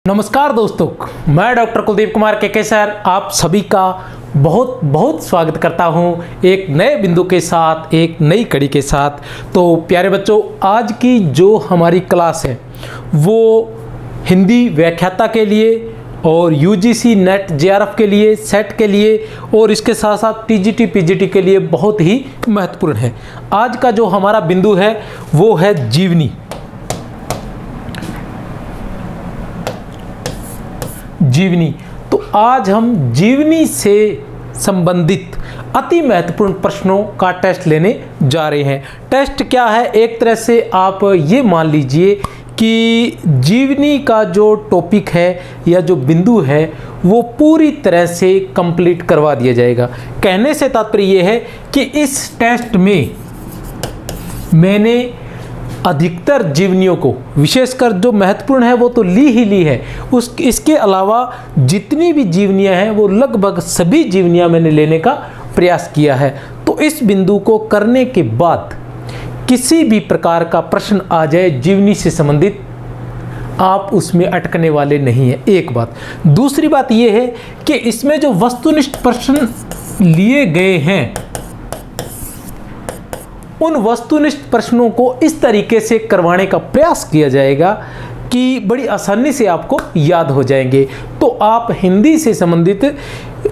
नमस्कार दोस्तों, मैं डॉक्टर कुलदीप कुमार के सर आप सभी का बहुत बहुत स्वागत करता हूं एक नए बिंदु के साथ, एक नई कड़ी के साथ। तो प्यारे बच्चों, आज की जो हमारी क्लास है वो हिंदी व्याख्याता के लिए और यूजीसी नेट जेआरएफ के लिए, सेट के लिए और इसके साथ साथ टीजीटी पीजीटी के लिए बहुत ही महत्वपूर्ण है। आज का जो हमारा बिंदु है वो है जीवनी। जीवनी। तो आज हम जीवनी से संबंधित अति महत्वपूर्ण प्रश्नों का टेस्ट लेने जा रहे हैं। टेस्ट क्या है? एक तरह से आप ये मान लीजिए कि जीवनी का जो टॉपिक है या जो बिंदु है वो पूरी तरह से कंप्लीट करवा दिया जाएगा। कहने से तात्पर्य ये है कि इस टेस्ट में मैंने अधिकतर जीवनियों को, विशेषकर जो महत्वपूर्ण है वो तो ली ही ली है, इसके अलावा जितनी भी जीवनियां हैं वो लगभग सभी जीवनियां मैंने लेने का प्रयास किया है। तो इस बिंदु को करने के बाद किसी भी प्रकार का प्रश्न आ जाए जीवनी से संबंधित, आप उसमें अटकने वाले नहीं हैं। एक बात। दूसरी बात यह है कि इसमें जो वस्तुनिष्ठ प्रश्न लिए गए हैं उन वस्तुनिष्ठ प्रश्नों को इस तरीके से करवाने का प्रयास किया जाएगा कि बड़ी आसानी से आपको याद हो जाएंगे। तो आप हिंदी से संबंधित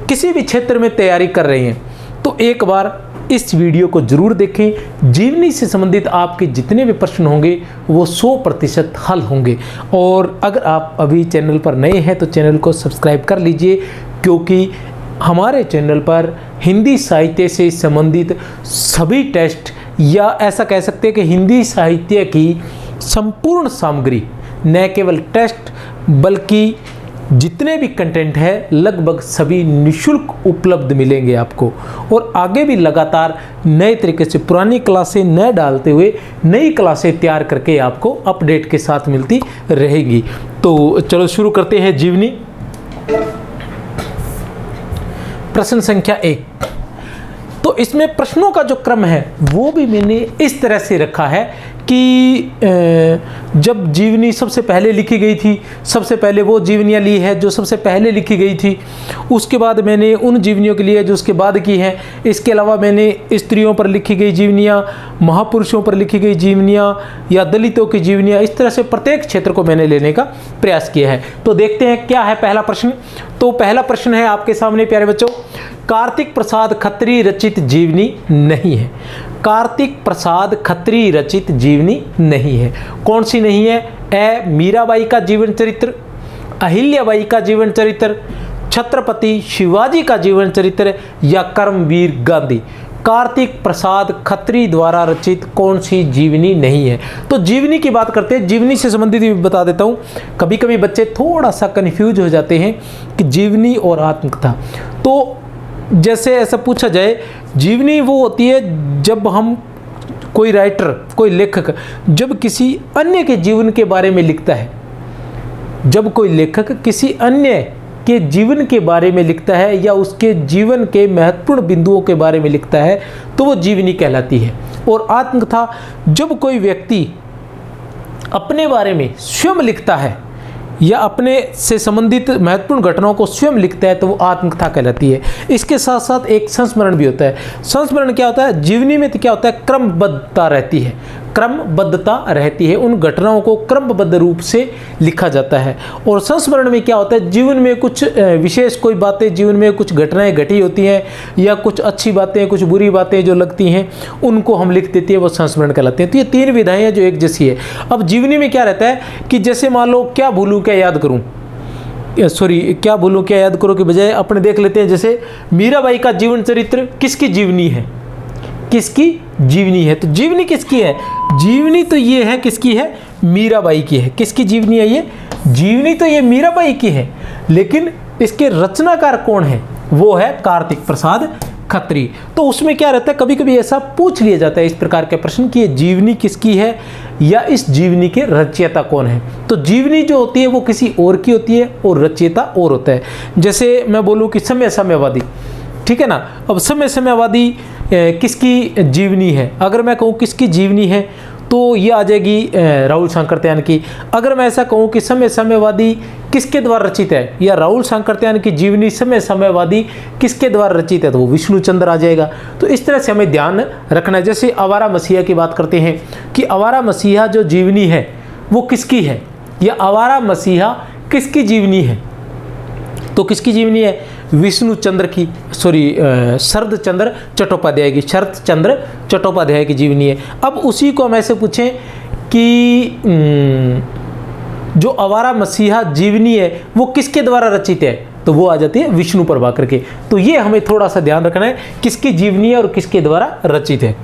किसी भी क्षेत्र में तैयारी कर रहे हैं तो एक बार इस वीडियो को जरूर देखें। जीवनी से संबंधित आपके जितने भी प्रश्न होंगे वो 100% हल होंगे। और अगर आप अभी चैनल पर नए हैं तो चैनल को सब्सक्राइब कर लीजिए, क्योंकि हमारे चैनल पर हिंदी साहित्य से संबंधित सभी टेस्ट, या ऐसा कह सकते हैं कि हिंदी साहित्य की संपूर्ण सामग्री, न केवल टेस्ट बल्कि जितने भी कंटेंट है लगभग सभी निःशुल्क उपलब्ध मिलेंगे आपको। और आगे भी लगातार नए तरीके से पुरानी क्लासें न डालते हुए नई क्लासें तैयार करके आपको अपडेट के साथ मिलती रहेगी। तो चलो शुरू करते हैं जीवनी। प्रश्न संख्या 1। तो इसमें प्रश्नों का जो क्रम है वो भी मैंने इस तरह से रखा है कि जब जीवनी सबसे पहले लिखी गई थी, सबसे पहले वो जीवनियाँ ली है जो सबसे पहले लिखी गई थी, उसके बाद मैंने उन जीवनियों के लिए जो उसके बाद की हैं। इसके अलावा मैंने स्त्रियों पर लिखी गई जीवनियाँ, महापुरुषों पर लिखी गई जीवनियाँ या दलितों की जीवनियाँ, इस तरह से प्रत्येक क्षेत्र को मैंने लेने का प्रयास किया है। तो देखते हैं क्या है पहला प्रश्न। तो पहला प्रश्न है आपके सामने प्यारे बच्चों, कार्तिक प्रसाद खत्री रचित जीवनी नहीं है। कार्तिक प्रसाद खत्री रचित जीवनी नहीं है। कौन सी नहीं है? ए मीराबाई का जीवन चरित्र, अहिल्याबाई का जीवन चरित्र, छत्रपति शिवाजी का जीवन चरित्र या कर्मवीर गांधी। कार्तिक प्रसाद खत्री द्वारा रचित कौन सी जीवनी नहीं है? तो जीवनी की बात करते हैं। जीवनी से संबंधित भी बता देता हूँ। कभी कभी बच्चे थोड़ा सा कन्फ्यूज हो जाते हैं कि जीवनी और आत्मकथा। तो जैसे ऐसा पूछा जाए, जीवनी वो होती है जब हम, कोई राइटर, कोई लेखक जब किसी अन्य के जीवन के बारे में लिखता है, जब कोई लेखक किसी अन्य के जीवन के बारे में लिखता है या उसके जीवन के महत्वपूर्ण बिंदुओं के बारे में लिखता है तो वो जीवनी कहलाती है। और आत्मकथा जब कोई व्यक्ति अपने बारे में स्वयं लिखता है या अपने से संबंधित महत्वपूर्ण घटनाओं को स्वयं लिखता है तो वो आत्मकथा कहलाती है। इसके साथ साथ एक संस्मरण भी होता है। संस्मरण क्या होता है? जीवनी में तो क्या होता है, क्रमबद्धता रहती है, क्रमबद्धता रहती है, उन घटनाओं को क्रमबद्ध रूप से लिखा जाता है। और संस्मरण में क्या होता है, जीवन में कुछ विशेष कोई बातें, जीवन में कुछ घटनाएं घटी होती हैं या कुछ अच्छी बातें, कुछ बुरी बातें जो लगती हैं उनको हम लिख देते हैं, वो संस्मरण कहलाते हैं। तो ये तीन विधाएं हैं जो एक जैसी है। अब जीवनी में क्या रहता है कि जैसे मान लो क्या भूलूं क्या याद करूं, क्या भूलूं क्या याद करो के बजाय अपने देख लेते हैं। जैसे मीराबाई का जीवन चरित्र किसकी जीवनी है? किसकी जीवनी है? तो जीवनी किसकी है? जीवनी तो ये है किसकी है? मीराबाई की है। किसकी जीवनी है ये? जीवनी तो ये मीराबाई की है, लेकिन इसके रचनाकार कौन है? वो है कार्तिक प्रसाद खत्री। तो उसमें क्या रहता है, कभी कभी ऐसा पूछ लिया जाता है इस प्रकार के प्रश्न कि ये जीवनी किसकी है या इस जीवनी के रचयिता कौन है। तो जीवनी जो होती है वो किसी और की होती है और रचयिता और होता है। जैसे मैं बोलूँ कि समय साम्यवादी, ठीक है ना। अब समय साम्यवादी किसकी जीवनी है? अगर मैं कहूँ किसकी जीवनी है तो ये आ जाएगी राहुल सांकृत्यायन की। अगर मैं ऐसा कहूँ कि समय साम्यवादी किसके द्वारा रचित है, या राहुल सांकृत्यायन की जीवनी समय साम्यवादी किसके द्वारा रचित है, तो वो विष्णु चंद्र आ जाएगा। तो इस तरह से हमें ध्यान रखना है। जैसे आवारा मसीहा की बात करते हैं कि आवारा मसीहा जो जीवनी है वो किसकी है, या आवारा मसीहा किसकी जीवनी है, तो किसकी जीवनी है, विष्णु चंद्र की, शरद चंद्र चट्टोपाध्याय की, शरद चंद्र चट्टोपाध्याय की जीवनी है। अब उसी को हम ऐसे पूछें कि जो आवारा मसीहा जीवनी है वो किसके द्वारा रचित है, तो वो आ जाती है विष्णु प्रभाकर के। तो ये हमें थोड़ा सा ध्यान रखना है, किसकी जीवनी है और किसके द्वारा रचित है।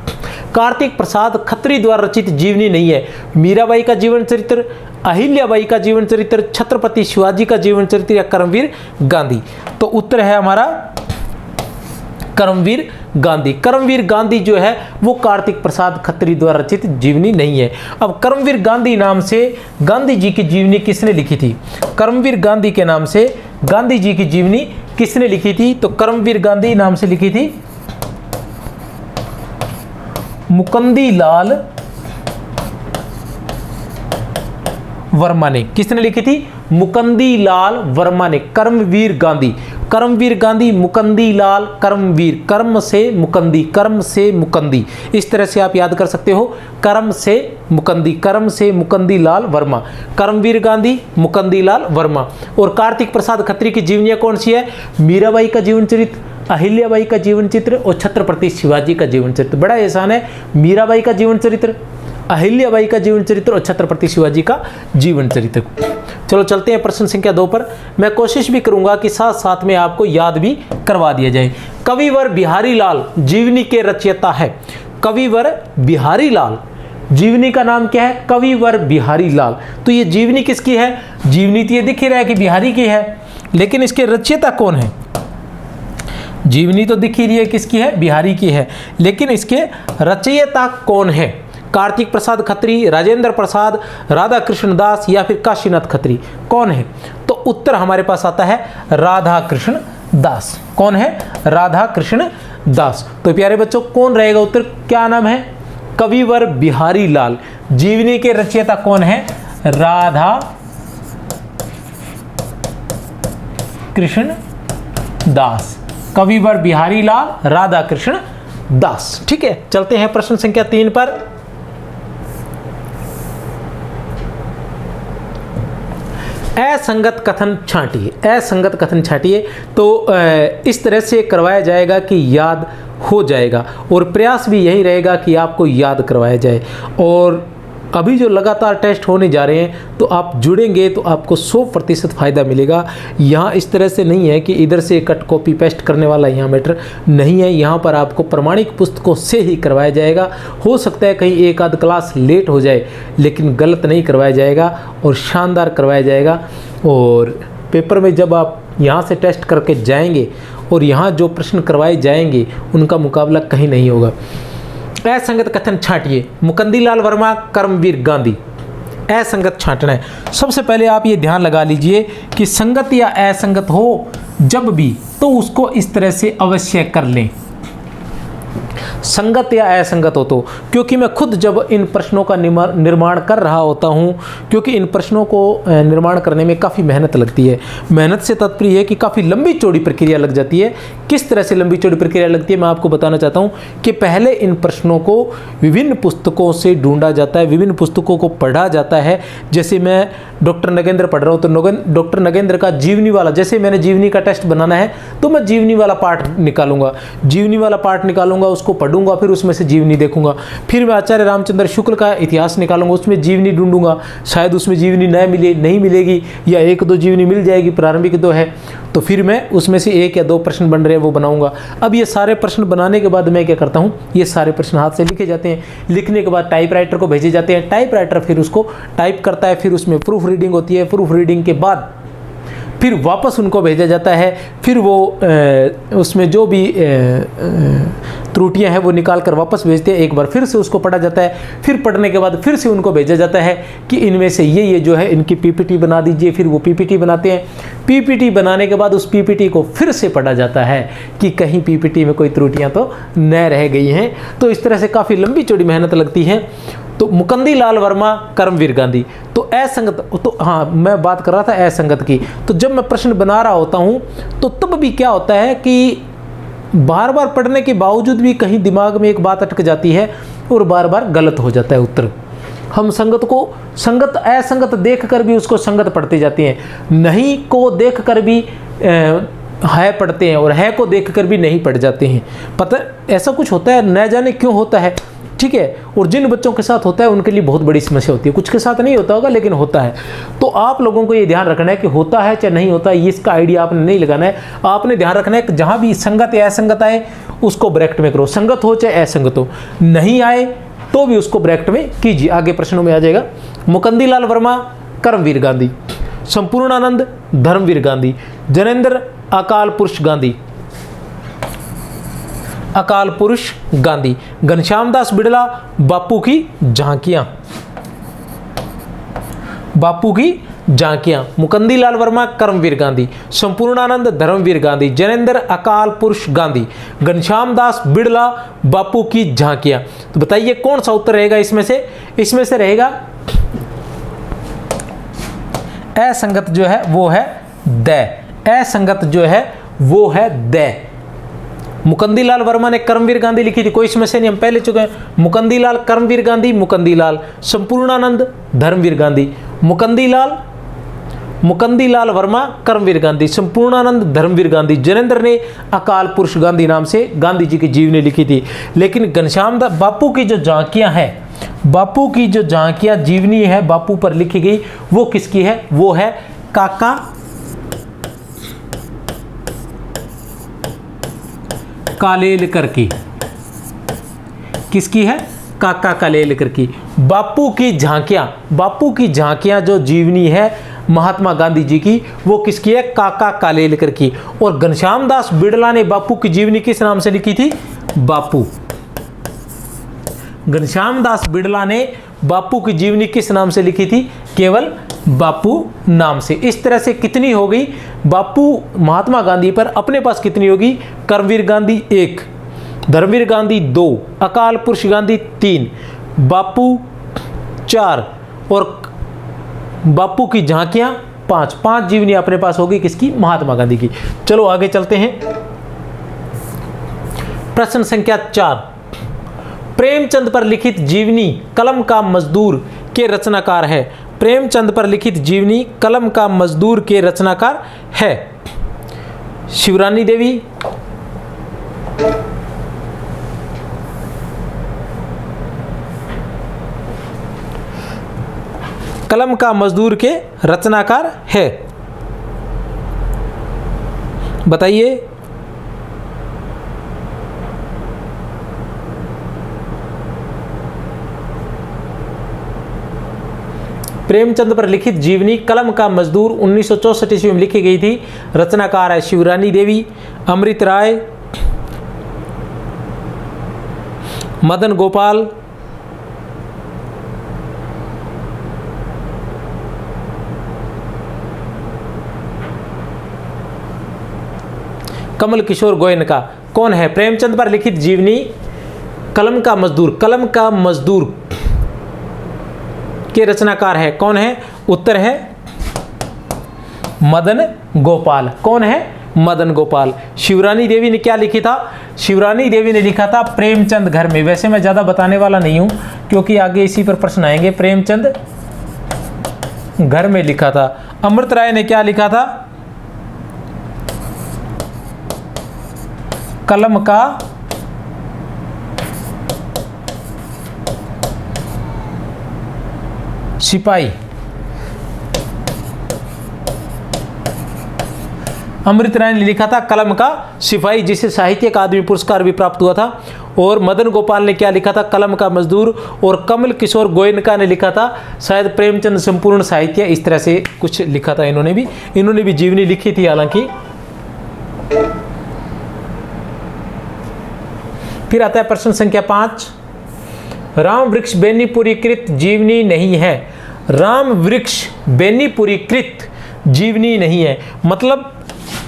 कार्तिक प्रसाद खत्री द्वारा रचित जीवनी नहीं है। मीराबाई का जीवन चरित्र, अहिल्याबाई का जीवन चरित्र, छत्रपति शिवाजी का जीवन चरित्र, या कर्मवीर गांधी, तो उत्तर है हमारा कर्मवीर गांधी। कर्मवीर गांधी जो है वो कार्तिक प्रसाद खत्री द्वारा रचित जीवनी नहीं है। अब कर्मवीर गांधी नाम से गांधी जी की जीवनी किसने लिखी थी, कर्मवीर गांधी के नाम से गांधी जी की जीवनी किसने लिखी थी, तो कर्मवीर गांधी नाम से लिखी थी मुकुंदी लाल वर्मा ने। किसने लिखी थी, मुकुंदी लाल वर्मा ने। कर्मवीर गांधी, कर्मवीर गांधी, मुकुंदी लाल, कर्मवीर, कर्म से मुकुंदी, कर्म से मुकुंदी, इस तरह से आप याद कर सकते हो, कर्म से मुकुंदी, कर्म से मुकुंदी लाल वर्मा, कर्मवीर गांधी, मुकुंदी लाल वर्मा। और कार्तिक प्रसाद खत्री की जीवनियां कौन सी है, मीराबाई का जीवन चरित्र, अहिल्याबाई का जीवन चित्र और छत्रपति शिवाजी का जीवन चरित्र। बड़ा आसान है, मीराबाई का जीवन चरित्र, अहिल्याबाई का जीवन चरित्र और छत्रपति शिवाजी का जीवन चरित्र। चलो चलते हैं प्रश्न संख्या 2 पर। मैं कोशिश भी करूंगा कि साथ साथ में आपको याद भी करवा दिया जाए। कविवर बिहारी लाल जीवनी के रचयिता है। कविवर बिहारी लाल, जीवनी का नाम क्या है, कविवर बिहारी लाल। तो ये जीवनी किसकी है, जीवनी तो ये दिख ही रहा है कि बिहारी की है, लेकिन इसके रचयिता कौन है, जीवनी तो दिख ही रही है किसकी है, बिहारी की है, लेकिन इसके रचयिता कौन है, कार्तिक प्रसाद खत्री, राजेंद्र प्रसाद, राधा कृष्ण दास या फिर काशीनाथ खत्री, कौन है, तो उत्तर हमारे पास आता है राधा कृष्ण दास। कौन है, राधा कृष्ण दास। तो प्यारे बच्चों कौन रहेगा उत्तर, क्या नाम है, कविवर बिहारी लाल। जीवनी के रचयिता कौन है, राधा कृष्ण दास, कविवर बिहारी लाल, राधा कृष्ण दास। ठीक है, चलते हैं प्रश्न संख्या 3 पर। असंगत कथन छांटिए, असंगत कथन छांटिए। तो इस तरह से करवाया जाएगा कि याद हो जाएगा, और प्रयास भी यही रहेगा कि आपको याद करवाया जाए। और अभी जो लगातार टेस्ट होने जा रहे हैं तो आप जुड़ेंगे तो आपको 100% फ़ायदा मिलेगा। यहाँ इस तरह से नहीं है कि इधर से कट कॉपी पेस्ट करने वाला यहाँ मैटर नहीं है। यहाँ पर आपको प्रमाणिक पुस्तकों से ही करवाया जाएगा। हो सकता है कहीं एक आध क्लास लेट हो जाए, लेकिन गलत नहीं करवाया जाएगा और शानदार करवाया जाएगा। और पेपर में जब आप यहाँ से टेस्ट करके जाएंगे और यहाँ जो प्रश्न करवाए जाएंगे उनका मुकाबला कहीं नहीं होगा। असंगत कथन छांटिए, मुकुंदी लाल वर्मा, कर्मवीर गांधी। असंगत छांटना है। सबसे पहले आप ये ध्यान लगा लीजिए कि संगत या असंगत हो जब भी, तो उसको इस तरह से अवश्य कर लें, संगत या असंगत हो तो। क्योंकि मैं खुद जब इन प्रश्नों का निर्माण कर रहा होता हूं, क्योंकि इन प्रश्नों को निर्माण करने में काफ़ी मेहनत लगती है। मेहनत से तात्पर्य है कि काफ़ी लंबी चौड़ी प्रक्रिया लग जाती है। किस तरह से लंबी चौड़ी प्रक्रिया लगती है मैं आपको बताना चाहता हूं कि पहले इन प्रश्नों को विभिन्न पुस्तकों से ढूंढा जाता है, विभिन्न पुस्तकों को पढ़ा जाता है। जैसे मैं डॉक्टर नगेंद्र पढ़ रहा हूँ तो डॉक्टर नगेंद्र का जीवनी वाला, जैसे मैंने जीवनी का टेस्ट बनाना है तो मैं जीवनी वाला पार्ट निकालूंगा, जीवनी वाला पार्ट निकालूंगा, उसको पढ़ूंगा, फिर उसमें से जीवनी देखूंगा। फिर मैं आचार्य रामचंद्र शुक्ल का इतिहास निकालूंगा, उसमें जीवनी ढूंढूंगा, शायद उसमें जीवनी नहीं मिलेगी या 1-2 जीवनी मिल जाएगी, प्रारंभिक 2 है, तो फिर मैं उसमें से 1 या 2 प्रश्न बन रहे हैं वो बनाऊंगा। अब ये सारे प्रश्न बनाने के बाद मैं क्या करता हूँ, ये सारे प्रश्न हाथ से लिखे जाते हैं। लिखने के बाद टाइपराइटर को भेजे जाते हैं, टाइपराइटर फिर उसको टाइप करता है, फिर उसमें प्रूफ रीडिंग होती है, प्रूफ रीडिंग के बाद फिर वापस उनको भेजा जाता है। फिर वो उसमें जो भी त्रुटियां हैं वो निकाल कर वापस भेजते हैं। एक बार फिर से उसको पढ़ा जाता है, फिर पढ़ने के बाद फिर से उनको भेजा जाता है कि इनमें से ये जो है इनकी पीपीटी बना दीजिए। फिर वो पीपीटी बनाते हैं। पीपीटी बनाने के बाद उस पीपीटी को फिर से पढ़ा जाता है कि कहीं पीपीटी में कोई त्रुटियाँ तो न रह गई हैं। तो इस तरह से काफ़ी लंबी चौड़ी मेहनत लगती है। तो मुकंदी लाल वर्मा, कर्मवीर गांधी। तो असंगत, तो हाँ मैं बात कर रहा था असंगत की। तो जब मैं प्रश्न बना रहा होता हूँ तो तब भी क्या होता है कि बार बार पढ़ने के बावजूद भी कहीं दिमाग में एक बात अटक जाती है और बार बार गलत हो जाता है उत्तर। हम संगत को संगत असंगत देख कर भी उसको संगत पढ़ते जाते हैं, नहीं को देख कर भी है पढ़ते हैं और है को देख कर भी नहीं पढ़ जाते हैं। पता ऐसा कुछ होता है, न जाने क्यों होता है, ठीक है। और जिन बच्चों के साथ होता है उनके लिए बहुत बड़ी समस्या होती है, कुछ के साथ नहीं होता होगा लेकिन होता है। तो आप लोगों को ये ध्यान रखना है कि होता है चाहे नहीं होता है, इसका आइडिया आपने नहीं लगाना है। आपने ध्यान रखना है कि जहाँ भी संगत या असंगत आए उसको ब्रैकेट में करो, संगत हो चाहे असंगत हो, नहीं आए तो भी उसको ब्रैकेट में कीजिए। आगे प्रश्नों में आ जाएगा। मुकंदी लाल वर्मा, कर्मवीर गांधी। संपूर्णानंद, धर्मवीर गांधी। जनेंद्र, अकाल पुरुष गांधी, अकाल पुरुष गांधी। घनश्याम दास बिड़ला, बापू की झांकियां, बापू की झांकियां। मुकंदी लाल वर्मा, कर्मवीर गांधी। संपूर्णानंद, धर्मवीर गांधी। जनेंद्र, अकाल पुरुष गांधी। घनश्याम दास बिड़ला, बापू की झांकियां। तो बताइए कौन सा उत्तर रहेगा इसमें से? इसमें से रहेगा असंगत जो है वो है द, असंगत जो है वो है द। मुकंदी लाल वर्मा ने कर्मवीर गांधी लिखी थी, कोई समस्या नहीं, हम पहले चुके हैं। मुकंदी लाल, कर्मवीर गांधी, मुकंदी लाल। संपूर्णानंद, धर्मवीर गांधी। मुकंदी लाल वर्मा, कर्मवीर गांधी। संपूर्णानंद, धर्मवीर गांधी। जनेंद्र ने अकाल पुरुष गांधी नाम से गांधी जी की जीवनी लिखी थी। लेकिन घनश्याम दास, बापू की जो झांकियां है, बापू की जो झांकियां जीवनी है बापू पर लिखी गई, वो किसकी है? वो है काका कालेलकर की। किसकी है? काका कालेलकर की। बापू की झांकियां, बापू की झांकियां जो जीवनी है महात्मा गांधी जी की, वो किसकी है? काका कालेलकर की। और घनश्याम दास बिड़ला ने बापू की जीवनी किस नाम से लिखी थी? बापू। घनश्याम दास बिड़ला ने बापू की जीवनी किस नाम से लिखी थी? केवल बापू नाम से। इस तरह से कितनी हो गई? बापू महात्मा गांधी पर अपने पास कितनी होगी? कर्मवीर गांधी 1, धर्मवीर गांधी 2, अकाल पुरुष गांधी 3, बापू 4 और बापू की झांकियां 5। 5 जीवनी अपने पास होगी किसकी? महात्मा गांधी की। चलो आगे चलते हैं। प्रश्न संख्या 4। प्रेमचंद पर लिखित जीवनी कलम का मजदूर के रचनाकार है। प्रेमचंद पर लिखित जीवनी कलम का मजदूर के रचनाकार है। शिवरानी देवी, कलम का मजदूर के रचनाकार है, बताइए। प्रेमचंद पर लिखित जीवनी कलम का मजदूर 1964 ईस्वी में लिखी गई थी। रचनाकार है शिवरानी देवी, अमृत राय, मदन गोपाल, कमल किशोर गोयनका। कौन है? प्रेमचंद पर लिखित जीवनी कलम का मजदूर, कलम का मजदूर के रचनाकार है, कौन है? उत्तर है मदन गोपाल। कौन है? मदन गोपाल। शिवरानी देवी ने क्या लिखी था? शिवरानी देवी ने लिखा था प्रेमचंद घर में। वैसे मैं ज्यादा बताने वाला नहीं हूं क्योंकि आगे इसी पर प्रश्न आएंगे। प्रेमचंद घर में लिखा था। अमृत राय ने क्या लिखा था? कलम का सिपाही। अमृत राय ने लिखा था कलम का सिपाही, जिसे साहित्य अकादमी पुरस्कार भी प्राप्त हुआ था। और मदन गोपाल ने क्या लिखा था? कलम का मजदूर। और कमल किशोर गोयनका ने लिखा था शायद प्रेमचंद संपूर्ण साहित्य, इस तरह से कुछ लिखा था। इन्होंने भी जीवनी लिखी थी हालांकि। फिर आता है प्रश्न संख्या 5। राम वृक्ष बेनीपुरी कृत जीवनी नहीं है। राम वृक्ष बेनीपुरी कृत जीवनी नहीं है, मतलब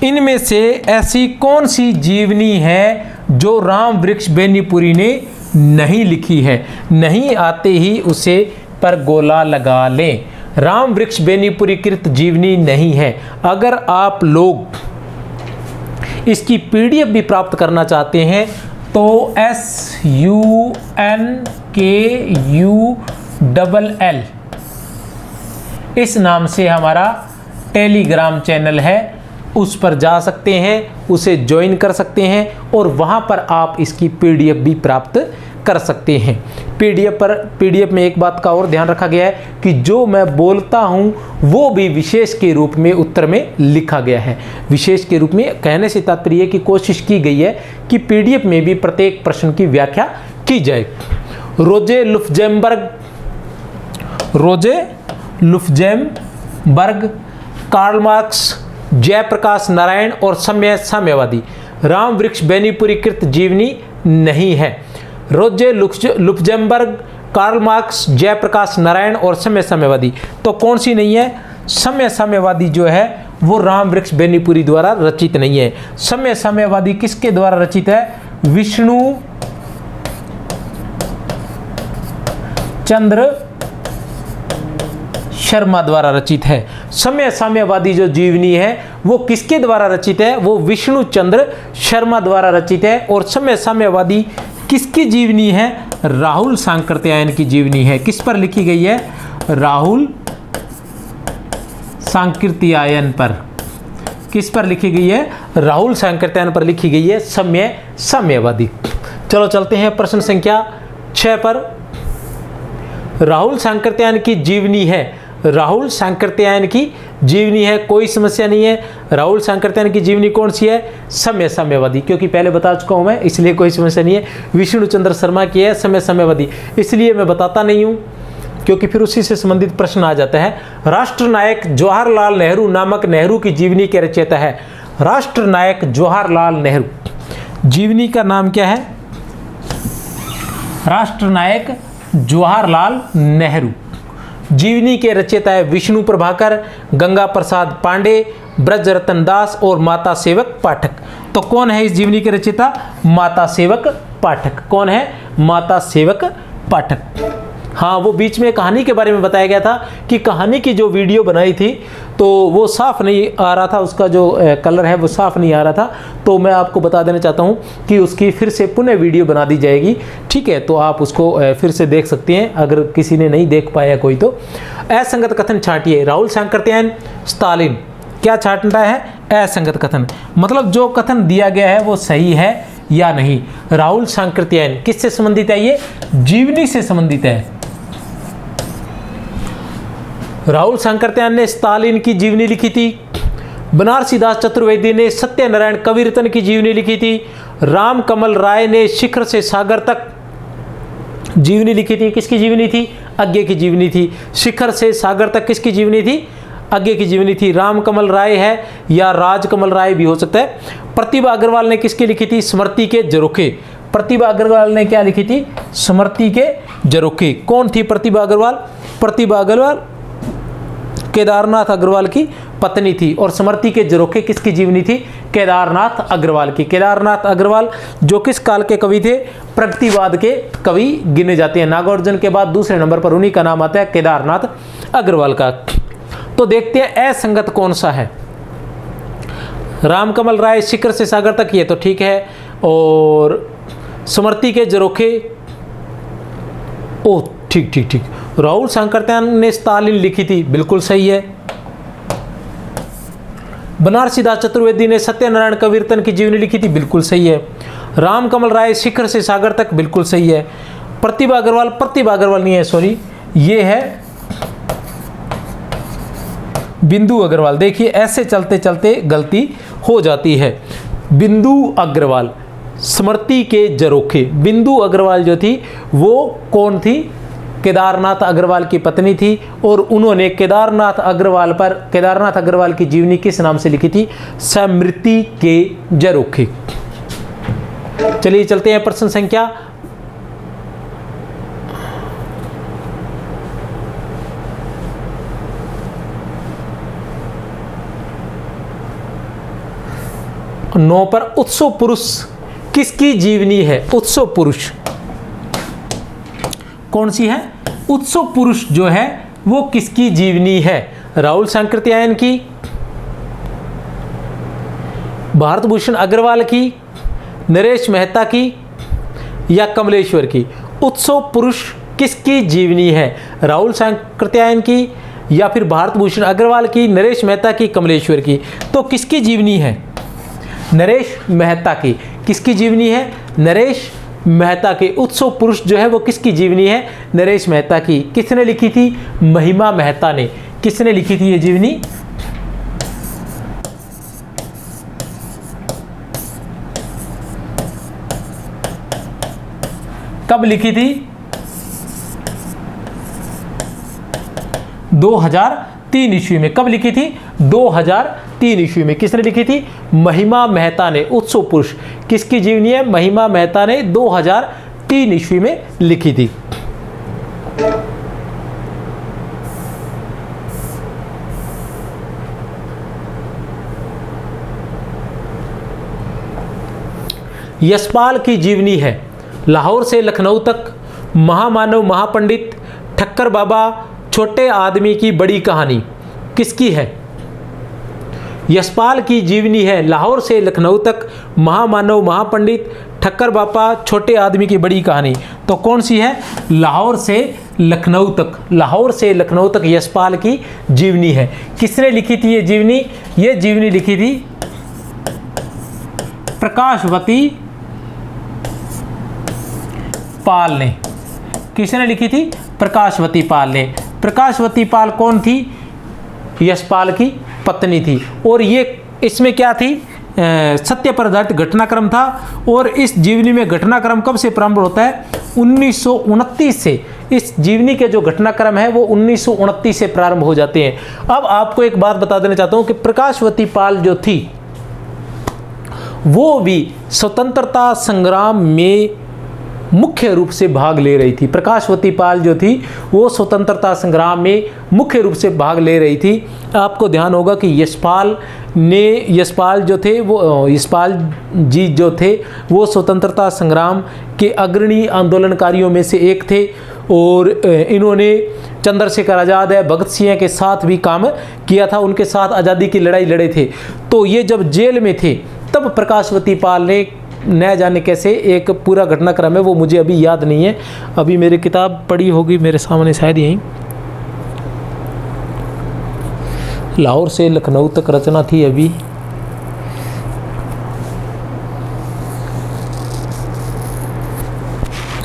इनमें से ऐसी कौन सी जीवनी है जो राम वृक्ष बेनीपुरी ने नहीं लिखी है, नहीं आते ही उसे पर गोला लगा लें। राम वृक्ष बेनीपुरी कृत जीवनी नहीं है। अगर आप लोग इसकी पीडीएफ भी प्राप्त करना चाहते हैं तो SUNKULL इस नाम से हमारा टेलीग्राम चैनल है, उस पर जा सकते हैं, उसे ज्वाइन कर सकते हैं और वहाँ पर आप इसकी पीडीएफ भी प्राप्त कर सकते हैं। पीडीएफ में एक बात का और ध्यान रखा गया है कि जो मैं बोलता हूँ वो भी विशेष के रूप में उत्तर में लिखा गया है। विशेष के रूप में कहने से तात्पर्य की कोशिश की गई है कि पीडीएफ में भी प्रत्येक प्रश्न की व्याख्या की जाए। रोजे लुफ्जेमबर्ग, कार्ल मार्क्स, जयप्रकाश नारायण और साम्यवादी। राम वृक्ष बेनीपुरी कृत जीवनी नहीं है। रोजे लुफ्जेमबर्ग, कार्ल मार्क्स, जयप्रकाश नारायण और साम्यवादी। तो कौन सी नहीं है? साम्यवादी जो है वो राम वृक्ष बेनीपुरी द्वारा रचित नहीं है। साम्यवादी किसके द्वारा रचित है? विष्णु चंद्र शर्मा द्वारा रचित है। साम्यवादी जो जीवनी है वो किसके द्वारा रचित है? वो विष्णु चंद्र शर्मा द्वारा रचित है। और साम्यवादी किसकी जीवनी है? राहुल सांकृत्यायन की जीवनी है। किस पर लिखी गई है? राहुल सांकृत्यायन पर। किस पर लिखी गई है? राहुल सांकृत्यायन पर लिखी गई है साम्यवादी। चलो चलते हैं प्रश्न संख्या 6 पर। राहुल सांकृत्यायन की जीवनी है। राहुल सांकृत्यायन की जीवनी है, कोई समस्या नहीं है। राहुल सांकृत्यायन की जीवनी कौन सी है? साम्यवादी, क्योंकि पहले बता चुका हूं मैं, इसलिए कोई समस्या नहीं है। विष्णु चंद्र शर्मा की है साम्यवादी, इसलिए मैं बताता नहीं हूं क्योंकि फिर उसी से संबंधित प्रश्न आ जाता है। राष्ट्रनायक जवाहरलाल नेहरू नामक नेहरू की जीवनी के रचयिता है। राष्ट्रनायक जवाहरलाल नेहरू, जीवनी का नाम क्या है? राष्ट्रनायक जवाहरलाल नेहरू। जीवनी के रचयिता है विष्णु प्रभाकर, गंगा प्रसाद पांडे, ब्रजरतन दास और माता सेवक पाठक। तो कौन है इस जीवनी के रचयिता? माता सेवक पाठक। कौन है? माता सेवक पाठक। हाँ, वो बीच में कहानी के बारे में बताया गया था कि कहानी की जो वीडियो बनाई थी तो वो साफ़ नहीं आ रहा था, उसका जो कलर है वो साफ़ नहीं आ रहा था। तो मैं आपको बता देना चाहता हूँ कि उसकी फिर से पुनः वीडियो बना दी जाएगी, ठीक है? तो आप उसको फिर से देख सकते हैं अगर किसी ने नहीं देख पाया कोई तो। असंगत कथन छांटिए। राहुल सांकृत्यायन, स्टालिन। क्या छांटना है? असंगत कथन, मतलब जो कथन दिया गया है वो सही है या नहीं। राहुल सांकृत्यायन किससे संबंधित है? ये जीवनी से संबंधित है। राहुल सांकृत्यायन ने स्टालिन की जीवनी लिखी थी। बनारसी दास चतुर्वेदी ने सत्यनारायण कविरत्न की जीवनी लिखी थी। राम कमल राय ने शिखर से सागर तक जीवनी लिखी थी। किसकी जीवनी थी? आज्ञे की जीवनी थी। शिखर से सागर तक किसकी जीवनी थी? आज्ञे की जीवनी थी। राम कमल राय है या राज कमल राय भी हो सकता है। प्रतिभा अग्रवाल ने किसकी लिखी थी? स्मृति के झरोखे। प्रतिभा अग्रवाल ने क्या लिखी थी? स्मृति के झरोखे। कौन थी प्रतिभा अग्रवाल? प्रतिभा अग्रवाल केदारनाथ अग्रवाल की पत्नी थी। और स्मृति के झरोखे किसकी जीवनी थी? केदारनाथ अग्रवाल की। केदारनाथ अग्रवाल जो किस काल के कवि थे? प्रगतिवाद के कवि गिने जाते हैं। नागार्जुन के बाद दूसरे नंबर पर उन्हीं का नाम आता है, केदारनाथ अग्रवाल का। तो देखते हैं असंगत कौन सा है। रामकमल राय शिखर से सागर तक, ये तो ठीक है। और स्मृति के झरोखे, ओ ठीक ठीक ठीक। राहुल सांकृत्यायन ने स्टालिन लिखी थी, बिल्कुल सही है। बनारसी दास चतुर्वेदी ने सत्यनारायण कविरत्न की जीवनी लिखी थी, बिल्कुल सही है। राम कमल राय शिखर से सागर तक, बिल्कुल सही है। प्रतिभा अग्रवाल नहीं है, सॉरी, ये है बिंदु अग्रवाल। देखिए ऐसे चलते चलते गलती हो जाती है। बिंदु अग्रवाल, स्मृति के झरोखे। बिंदु अग्रवाल जो थी वो कौन थी? केदारनाथ अग्रवाल की पत्नी थी। और उन्होंने केदारनाथ अग्रवाल की जीवनी किस नाम से लिखी थी? स्मृति के झरोखे। चलिए चलते हैं प्रश्न संख्या 9 पर। उत्सव पुरुष किसकी जीवनी है? उत्सव पुरुष कौन सी है? उत्सव पुरुष जो है वो किसकी जीवनी है? राहुल सांकृत्यायन की, भारत भूषण अग्रवाल की, नरेश मेहता की या कमलेश्वर की? उत्सव पुरुष किसकी जीवनी है? राहुल सांकृत्यायन की या फिर भारत भूषण अग्रवाल की, नरेश मेहता की, कमलेश्वर की? तो किसकी जीवनी है? नरेश मेहता की। किसकी जीवनी है? नरेश मेहता की। उत्सव पुरुष जो है वो किसकी जीवनी है? नरेश मेहता की। किसने लिखी थी? महिमा मेहता ने। किसने लिखी थी ये जीवनी? कब लिखी थी? 2003 ईस्वी में। कब लिखी थी? 2003 ईस्वी में। किसने लिखी थी? महिमा मेहता ने। उत्सव पुरुष किसकी जीवनी है? महिमा मेहता ने 2003 ईस्वी में लिखी थी। यशपाल की जीवनी है लाहौर से लखनऊ तक, महामानव महापंडित, ठक्कर बाबा, छोटे आदमी की बड़ी कहानी। किसकी है? यशपाल की जीवनी है लाहौर से लखनऊ तक, महामानव महापंडित, ठक्कर बाबा, छोटे आदमी की बड़ी कहानी। तो कौन सी है? लाहौर से लखनऊ तक। लाहौर से लखनऊ तक यशपाल की जीवनी है। किसने लिखी थी ये जीवनी? ये जीवनी लिखी थी प्रकाशवती पाल ने। किसने लिखी थी? प्रकाशवती पाल ने। प्रकाशवती पाल कौन थी? यशपाल की पत्नी थी। और ये इसमें क्या थी? सत्य पर आधारित घटनाक्रम था। और इस जीवनी में घटनाक्रम कब से प्रारंभ होता है? 1929 से। इस जीवनी के जो घटनाक्रम है वो 1929 से प्रारंभ हो जाते हैं। अब आपको एक बात बता देना चाहता हूं कि प्रकाशवती पाल जो थी वो भी स्वतंत्रता संग्राम में मुख्य रूप से भाग ले रही थी। प्रकाशवती पाल जो थी वो स्वतंत्रता संग्राम में मुख्य रूप से भाग ले रही थी। आपको ध्यान होगा कि यशपाल जी जो थे वो स्वतंत्रता संग्राम के अग्रणी आंदोलनकारियों में से एक थे। और इन्होंने चंद्रशेखर आज़ाद है, भगत सिंह के साथ भी काम किया था, उनके साथ आज़ादी की लड़ाई लड़े थे। तो ये जब जेल में थे तब प्रकाशवती पाल ने न जाने कैसे एक पूरा घटनाक्रम है, वो मुझे अभी याद नहीं है, अभी मेरी किताब पड़ी होगी मेरे सामने शायद यहीं, लाहौर से लखनऊ तक रचना थी अभी,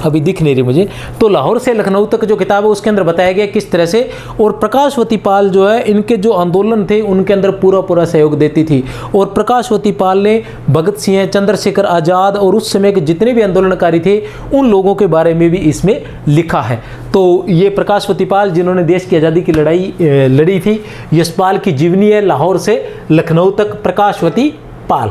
दिख नहीं रही मुझे। तो लाहौर से लखनऊ तक जो किताब है उसके अंदर बताया गया किस तरह से। और प्रकाशवती पाल जो है इनके जो आंदोलन थे उनके अंदर पूरा सहयोग देती थी। और प्रकाशवती पाल ने भगत सिंह, चंद्रशेखर आज़ाद और उस समय के जितने भी आंदोलनकारी थे उन लोगों के बारे में भी इसमें लिखा है। तो ये प्रकाशवती पाल जिन्होंने देश की आज़ादी की लड़ाई लड़ी थी। यशपाल की जीवनी है लाहौर से लखनऊ तक, प्रकाशवती पाल।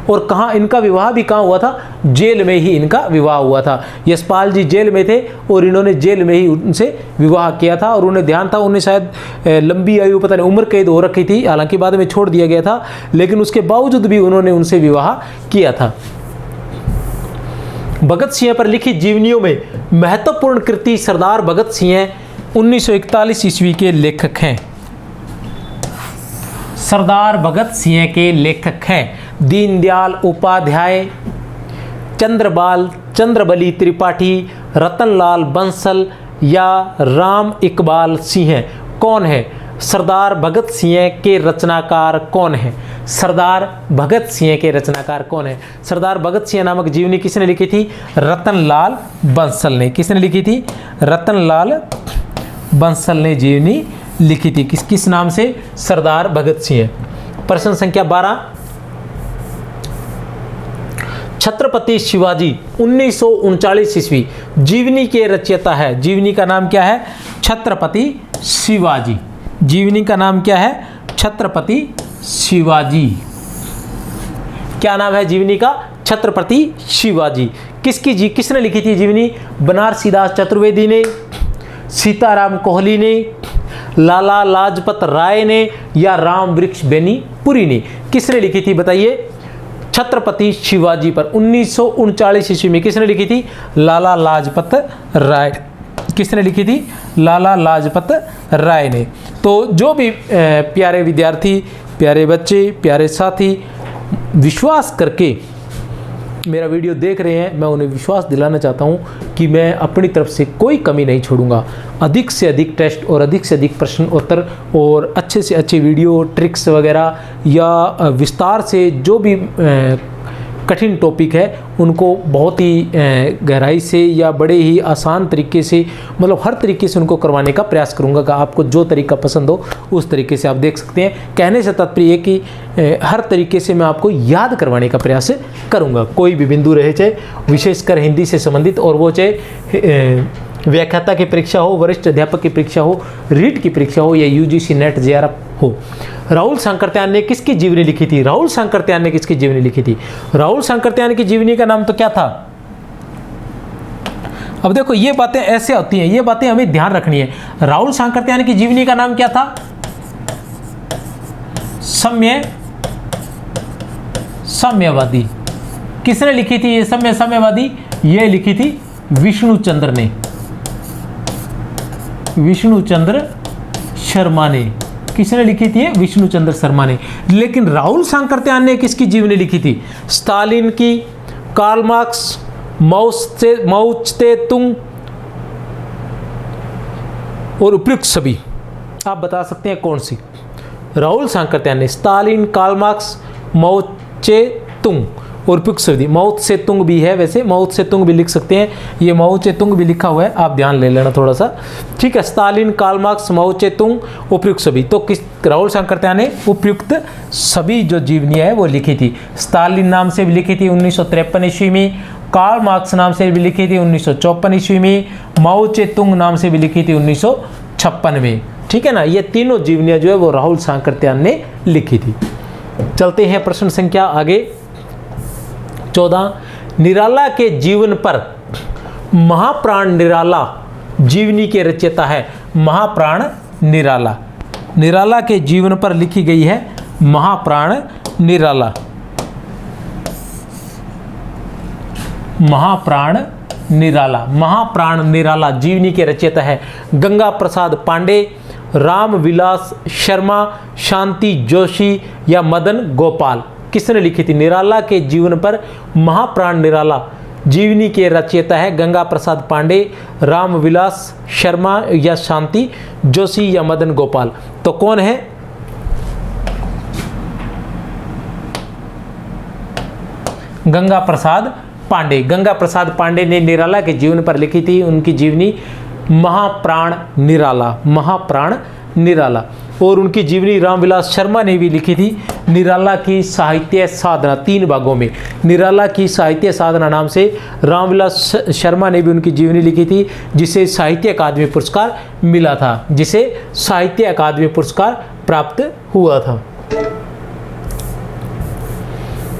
और कहाँ इनका विवाह भी कहाँ हुआ था? जेल में ही इनका विवाह हुआ था। यशपाल जी जेल में थे और इन्होंने जेल में ही उनसे विवाह किया था। और उन्हें ध्यान था, उन्हें शायद लंबी आयु, पता नहीं, उम्र कैद हो रखी थी, हालांकि बाद में छोड़ दिया गया था, लेकिन उसके बावजूद भी उन्होंने उनसे विवाह किया था। भगत सिंह पर लिखी जीवनियों में महत्वपूर्ण कृति सरदार भगत सिंह 1941 ईस्वी के लेखक हैं। सरदार भगत सिंह के लेखक हैं दीनदयाल उपाध्याय, चंद्रबली त्रिपाठी, रतनलाल बंसल या राम इकबाल सिंह। कौन है सरदार भगत सिंह के रचनाकार? कौन है सरदार भगत सिंह के रचनाकार? कौन है? सरदार भगत सिंह नामक जीवनी किसने लिखी थी? रतनलाल बंसल ने। किसने लिखी थी? रतनलाल बंसल ने जीवनी लिखी थी। किस नाम से? सरदार भगत सिंह। प्रश्न संख्या 12, छत्रपति शिवाजी 1939 ईस्वी जीवनी के रचयिता है। जीवनी का नाम क्या है? छत्रपति शिवाजी। जीवनी का नाम क्या है? छत्रपति शिवाजी। क्या नाम है जीवनी का? छत्रपति शिवाजी। किसने लिखी थी जीवनी? बनारसीदास चतुर्वेदी ने, सीताराम कोहली ने, लाला लाजपत राय ने या राम वृक्ष बेनीपुरी ने? किसने लिखी थी बताइए? छत्रपति शिवाजी पर 1939 ईस्वी में किसने लिखी थी? लाला लाजपत राय किसने लिखी थी? लाला लाजपत राय ने। तो जो भी प्यारे विद्यार्थी, प्यारे बच्चे, प्यारे साथी विश्वास करके मेरा वीडियो देख रहे हैं, मैं उन्हें विश्वास दिलाना चाहता हूं कि मैं अपनी तरफ से कोई कमी नहीं छोड़ूंगा। अधिक से अधिक टेस्ट और अधिक से अधिक प्रश्न उत्तर और अच्छे से अच्छे वीडियो ट्रिक्स वगैरह या विस्तार से जो भी कठिन टॉपिक है उनको बहुत ही गहराई से या बड़े ही आसान तरीके से, मतलब हर तरीके से उनको करवाने का प्रयास करूंगा कि आपको जो तरीका पसंद हो उस तरीके से आप देख सकते हैं। कहने से तात्पर्य है कि हर तरीके से मैं आपको याद करवाने का प्रयास करूंगा। कोई भी बिंदु रहे, चाहे विशेषकर हिंदी से संबंधित, और वो चाहे व्याख्याता की परीक्षा हो, वरिष्ठ अध्यापक की परीक्षा हो, रीट की परीक्षा हो या यूजीसी नेट जेआरएफ हो। राहुल सांकृत्यायन ने किसकी जीवनी लिखी थी? राहुल सांकृत्यायन ने किसकी जीवनी लिखी थी? राहुल सांकृत्यायन की जीवनी का नाम तो क्या था? अब देखो ये बातें ऐसे होती हैं, ये बातें हमें ध्यान रखनी है। राहुल सांकृत्यायन की जीवनी का नाम क्या था? साम्यवादी। किसने लिखी थी ये साम्यवादी? ये लिखी थी विष्णुचंद्र ने, विष्णुचंद्र शर्मा ने। किसने लिखी थी? विष्णुचंद्र शर्मा ने। लेकिन राहुल सांकृत्यायन ने किसकी जीवनी लिखी थी? स्टालिन की, कार्ल मार्क्स, माओ त्से तुंग और उपयुक्त सभी। आप बता सकते हैं कौन सी? राहुल सांकृत्यायन ने स्टालिन, कार्ल मार्क्स, माओ त्से तुंग और उपयुक्त सभी। माओ त्से तुंग भी है, वैसे माओ त्से तुंग भी लिख सकते हैं, ये माओ त्से तुंग भी लिखा हुआ है, आप ध्यान ले लेना थोड़ा सा, ठीक है। स्टालिन, कार्ल मार्क्स, माओ त्से तुंग, उपयुक्त सभी। तो किस राहुल सांकृत्यायन ने उपयुक्त सभी जो जीवनियाँ है वो लिखी थी। स्टालिन नाम से भी लिखी थी 1953 ईस्वी में, कार्ल मार्क्स नाम से भी लिखी थी 1954 ईस्वी में, माओ त्से तुंग नाम से भी लिखी थी 1956 में, ठीक है ना। ये तीनों जीवनियाँ जो है वो राहुल सांकृत्यायन ने लिखी थी। चलते हैं प्रश्न संख्या आगे 14। निराला के जीवन पर महाप्राण निराला जीवनी के रचयिता है। महाप्राण निराला, निराला के जीवन पर लिखी गई है महाप्राण निराला। महाप्राण निराला, महाप्राण निराला जीवनी के रचयिता है गंगा प्रसाद पांडे, राम विलास शर्मा, शांति जोशी या मदन गोपाल। किसने लिखी थी? निराला के जीवन पर महाप्राण निराला जीवनी के रचयिता है गंगा प्रसाद पांडे, राम विलास शर्मा या शांति जोशी या मदन गोपाल। तो कौन है? गंगा प्रसाद पांडे। गंगा प्रसाद पांडे ने निराला के जीवन पर लिखी थी उनकी जीवनी महाप्राण निराला, महाप्राण निराला। और उनकी जीवनी रामविलास शर्मा ने भी लिखी थी निराला की साहित्य साधना, 3 भागों में। निराला की साहित्य साधना नाम से रामविलास शर्मा ने भी उनकी जीवनी लिखी थी, जिसे साहित्य अकादमी पुरस्कार मिला था, जिसे साहित्य अकादमी पुरस्कार प्राप्त हुआ था।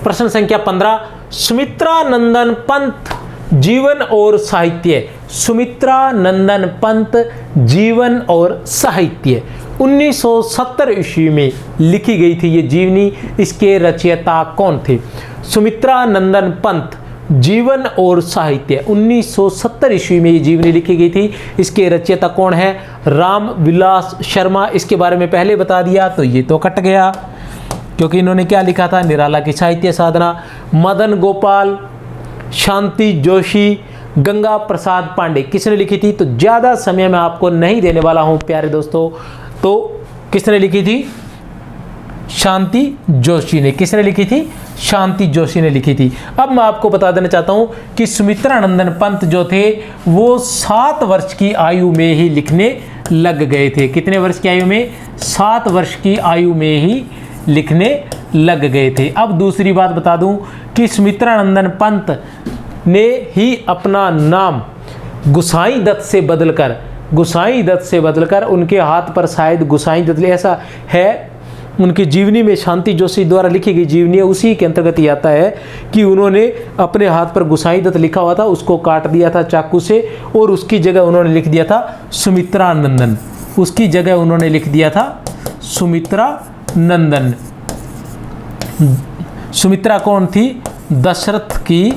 प्रश्न संख्या 15। सुमित्रा नंदन पंत जीवन और साहित्य। सुमित्रा नंदन पंत जीवन और साहित्य 1970 ईस्वी में लिखी गई थी ये जीवनी। इसके रचयिता कौन थे? सुमित्रा नंदन पंत जीवन और साहित्य 1970 ईस्वी में ये जीवनी लिखी गई थी। इसके रचयिता कौन है? राम विलास शर्मा। इसके बारे में पहले बता दिया तो ये तो कट गया, क्योंकि इन्होंने क्या लिखा था? निराला की साहित्य साधना। मदन गोपाल, शांति जोशी, गंगा प्रसाद पांडे किसने लिखी थी? तो ज़्यादा समय मैं आपको नहीं देने वाला हूं प्यारे दोस्तों। तो किसने लिखी थी? शांति जोशी ने। किसने लिखी थी? शांति जोशी ने लिखी थी। अब मैं आपको बता देना चाहता हूं कि सुमित्रा नंदन पंत जो थे वो 7 वर्ष की आयु में ही लिखने लग गए थे। कितने वर्ष की आयु में? 7 वर्ष की आयु में ही लिखने लग गए थे। अब दूसरी बात बता दूं कि सुमित्रा नंदन पंत ने ही अपना नाम गुसाई दत्त से बदलकर उनके हाथ पर शायद गुसाई दत्त, ऐसा है उनकी जीवनी में, शांति जोशी द्वारा लिखी गई जीवनी है, उसी के अंतर्गत ये आता है कि उन्होंने अपने हाथ पर गुसाई दत्त लिखा हुआ था, उसको काट दिया था चाकू से और उसकी जगह उन्होंने लिख दिया था सुमित्रा नंदन। उसकी जगह उन्होंने लिख दिया था सुमित्रा नंदन। सुमित्रा कौन थी? दशरथ की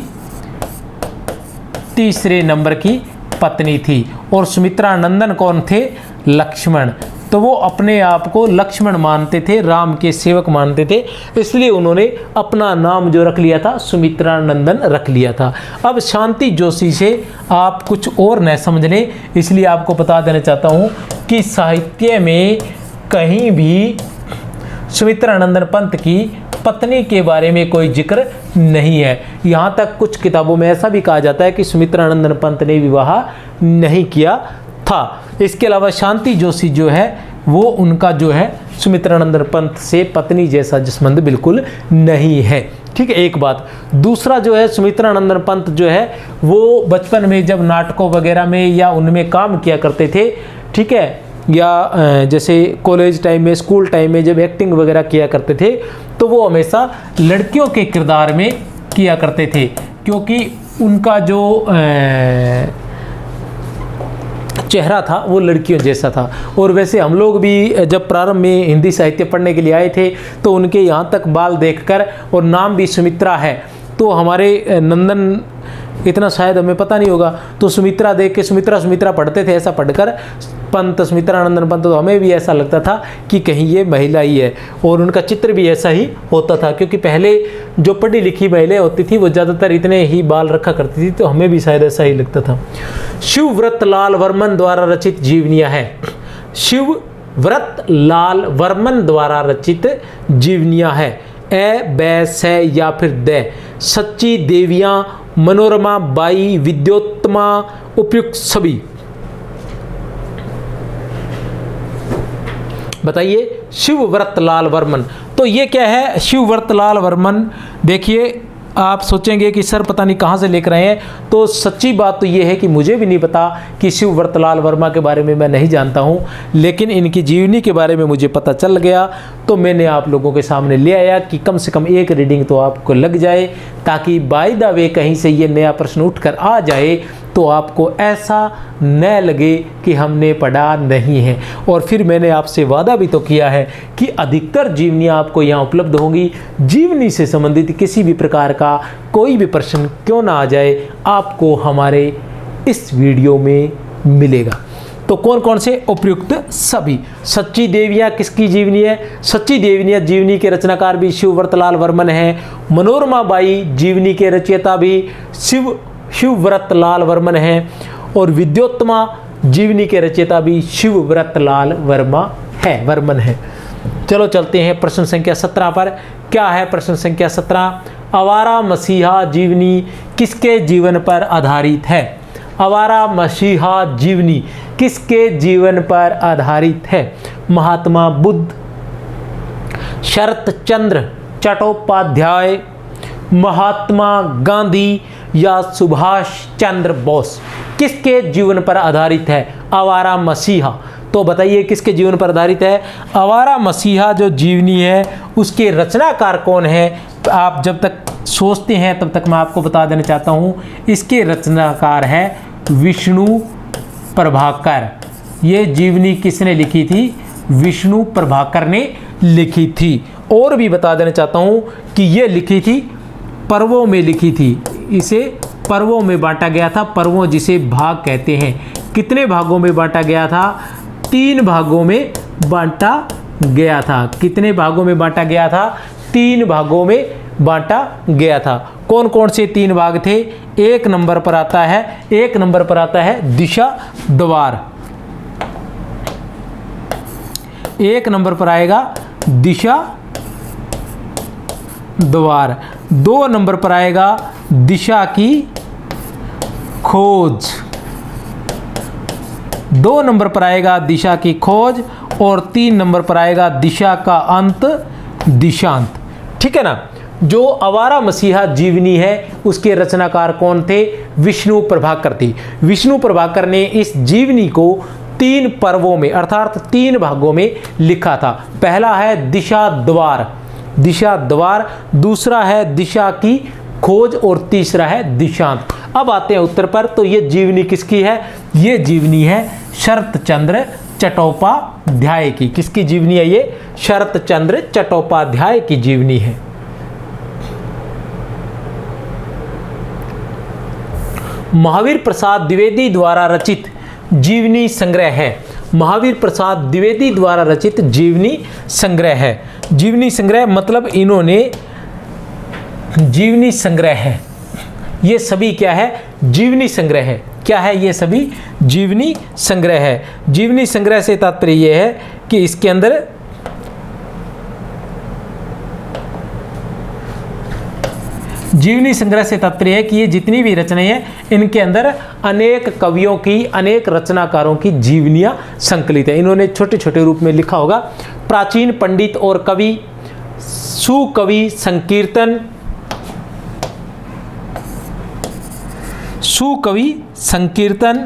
तीसरे नंबर की पत्नी थी। और सुमित्रा नंदन कौन थे? लक्ष्मण। तो वो अपने आप को लक्ष्मण मानते थे, राम के सेवक मानते थे, इसलिए उन्होंने अपना नाम जो रख लिया था सुमित्रा नंदन रख लिया था। अब शांति जोशी से आप कुछ और न समझ लें, इसलिए आपको बता देना चाहता हूँ कि साहित्य में कहीं भी सुमित्रा नंदन पंत की पत्नी के बारे में कोई जिक्र नहीं है। यहाँ तक कुछ किताबों में ऐसा भी कहा जाता है कि सुमित्रा नंदन पंत ने विवाह नहीं किया था। इसके अलावा शांति जोशी जो है वो उनका जो है सुमित्रा नंदन पंत से पत्नी जैसा संबंध बिल्कुल नहीं है। ठीक है, एक बात। दूसरा जो है सुमित्रा नंदन पंत जो है वो बचपन में जब नाटकों वगैरह में या उनमें काम किया करते थे, ठीक है, या जैसे कॉलेज टाइम में, स्कूल टाइम में जब एक्टिंग वगैरह किया करते थे तो वो हमेशा लड़कियों के किरदार में किया करते थे, क्योंकि उनका जो चेहरा था वो लड़कियों जैसा था। और वैसे हम लोग भी जब प्रारंभ में हिंदी साहित्य पढ़ने के लिए आए थे तो उनके यहाँ तक बाल देखकर, और नाम भी सुमित्रा है, तो हमारे नंदन इतना शायद हमें पता नहीं होगा, तो सुमित्रा देख के सुमित्रा सुमित्रा पढ़ते थे। ऐसा पढ़कर पंत, सुमित्रा नंदन पंत, तो हमें भी ऐसा लगता था कि कहीं ये महिला ही है, और उनका चित्र भी ऐसा ही होता था, क्योंकि पहले जो पढ़ी लिखी महिलाएं होती थी वो ज़्यादातर इतने ही बाल रखा करती थी, तो हमें भी शायद ऐसा ही लगता था। शिवव्रत लाल वर्मन द्वारा रचित जीवनियाँ है। शिवव्रत लाल वर्मन द्वारा रचित जीवनियाँ है। ए, बै, से या फिर दे। सच्ची देवियाँ, मनोरमा बाई, विद्योत्तमा, उपयुक्त सभी। बताइए शिवव्रत लाल वर्मन। तो ये क्या है शिवव्रत लाल वर्मन? देखिए आप सोचेंगे कि सर पता नहीं कहाँ से लेकर आए हैं, तो सच्ची बात तो ये है कि मुझे भी नहीं पता कि शिवव्रत लाल वर्मा के बारे में मैं नहीं जानता हूँ, लेकिन इनकी जीवनी के बारे में मुझे पता चल गया, तो मैंने आप लोगों के सामने ले आया कि कम से कम एक रीडिंग तो आपको लग जाए, ताकि बाय द वे कहीं से ये नया प्रश्न उठकर आ जाए तो आपको ऐसा न लगे कि हमने पढ़ा नहीं है। और फिर मैंने आपसे वादा भी तो किया है कि अधिकतर जीवनियाँ आपको यहाँ उपलब्ध होंगी। जीवनी से संबंधित किसी भी प्रकार का कोई भी प्रश्न क्यों ना आ जाए, आपको हमारे इस वीडियो में मिलेगा। तो कौन कौन से? उपयुक्त सभी। सच्ची देवियाँ किसकी जीवनी है? सच्ची देवियाँ जीवनी के रचनाकार भी शिवव्रत लाल वर्मन है। मनोरमा बाई जीवनी के रचयिता भी शिवव्रत लाल वर्मन है। और विद्योत्तमा जीवनी के रचयिता भी शिवव्रत लाल वर्मन है। चलो चलते हैं प्रश्न संख्या 17 पर। क्या है प्रश्न संख्या 17? आवारा मसीहा जीवनी किसके जीवन पर आधारित है? आवारा मसीहा जीवनी किसके जीवन पर आधारित है? महात्मा बुद्ध, शरत चंद्र चट्टोपाध्याय, महात्मा गांधी या सुभाष चंद्र बोस? किसके जीवन पर आधारित है आवारा मसीहा? तो बताइए किसके जीवन पर आधारित है? आवारा मसीहा जो जीवनी है उसके रचनाकार कौन है? आप जब तक सोचते हैं तब तक मैं आपको बता देना चाहता हूँ, इसके रचनाकार है विष्णु प्रभाकर। ये जीवनी किसने लिखी थी? विष्णु प्रभाकर ने लिखी थी। और भी बता देना चाहता हूँ कि ये लिखी थी पर्वों में लिखी थी। इसे पर्वों में बांटा गया था। पर्वों जिसे भाग कहते हैं। कितने भागों में बांटा गया था? 3 भागों में बांटा गया था। कितने भागों में बांटा गया था? 3 भागों में बांटा गया था। कौन कौन से 3 भाग थे? 1 नंबर पर आता है दिशा द्वार। 1 नंबर पर आएगा दिशा द्वार। 2 नंबर पर आएगा दिशा की खोज। 2 नंबर पर आएगा दिशा की खोज। और 3 नंबर पर आएगा दिशा का अंत, दिशांत। ठीक है ना? जो आवारा मसीहा जीवनी है उसके रचनाकार कौन थे? विष्णु प्रभाकर थे। विष्णु प्रभाकर ने इस जीवनी को 3 पर्वों में अर्थात 3 भागों में लिखा था। पहला है दिशा द्वार, दूसरा है दिशा की खोज और तीसरा है दिशांत। अब आते हैं उत्तर पर। तो ये जीवनी किसकी है? ये जीवनी है शरत चंद्र चट्टोपाध्याय की। किसकी जीवनी है ये? शरत चंद्र चट्टोपाध्याय की जीवनी है। महावीर प्रसाद द्विवेदी द्वारा रचित जीवनी संग्रह है। महावीर प्रसाद द्विवेदी द्वारा रचित जीवनी संग्रह है। जीवनी संग्रह मतलब इन्होंने जीवनी संग्रह है, ये सभी क्या है? जीवनी संग्रह है। क्या है? ये सभी जीवनी संग्रह है। जीवनी संग्रह से तात्पर्य ये है कि इसके अंदर जीवनी संग्रह से तात्पर्य है कि ये जितनी भी रचनाएं हैं इनके अंदर अनेक कवियों की, अनेक रचनाकारों की जीवनियां संकलित है। इन्होंने छोटे छोटे रूप में लिखा होगा। प्राचीन पंडित और कवि, सुकवि संकीर्तन, सुकवि संकीर्तन,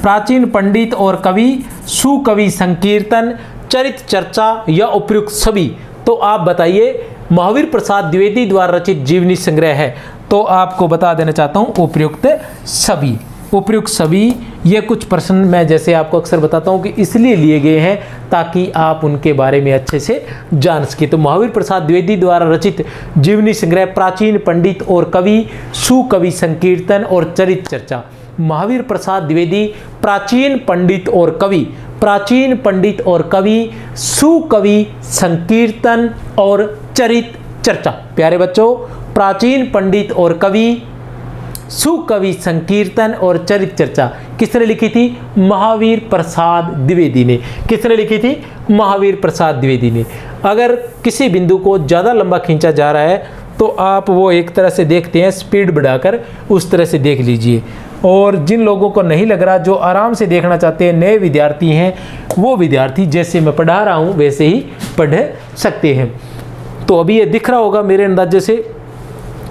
प्राचीन पंडित और कवि, सुकवि संकीर्तन, चरित चर्चा या उपयुक्त सभी। तो आप बताइए, महावीर प्रसाद द्विवेदी द्वारा रचित जीवनी संग्रह है, तो आपको बता देना चाहता हूं उपयुक्त सभी। उपयुक्त सभी ये कुछ प्रश्न मैं जैसे आपको अक्सर बताता हूं कि इसलिए लिए गए हैं ताकि आप उनके बारे में अच्छे से जान सके। तो महावीर प्रसाद द्विवेदी द्वारा रचित जीवनी संग्रह प्राचीन पंडित और कवि, सुकवि संकीर्तन और चरित चर्चा। महावीर प्रसाद द्विवेदी प्राचीन पंडित और कवि, प्राचीन पंडित और कवि, सुकवि संकीर्तन और चरित चर्चा। प्यारे बच्चों, प्राचीन पंडित और कवि, सुकवि संकीर्तन और चरित चर्चा किसने लिखी थी? महावीर प्रसाद द्विवेदी ने। किसने लिखी थी? महावीर प्रसाद द्विवेदी ने। अगर किसी बिंदु को ज़्यादा लंबा खींचा जा रहा है तो आप वो एक तरह से देखते हैं, स्पीड बढ़ाकर उस तरह से देख लीजिए। और जिन लोगों को नहीं लग रहा, जो आराम से देखना चाहते हैं, नए विद्यार्थी हैं, वो विद्यार्थी जैसे मैं पढ़ा रहा हूँ वैसे ही पढ़ सकते हैं। तो अभी ये दिख रहा होगा, मेरे अंदाजे से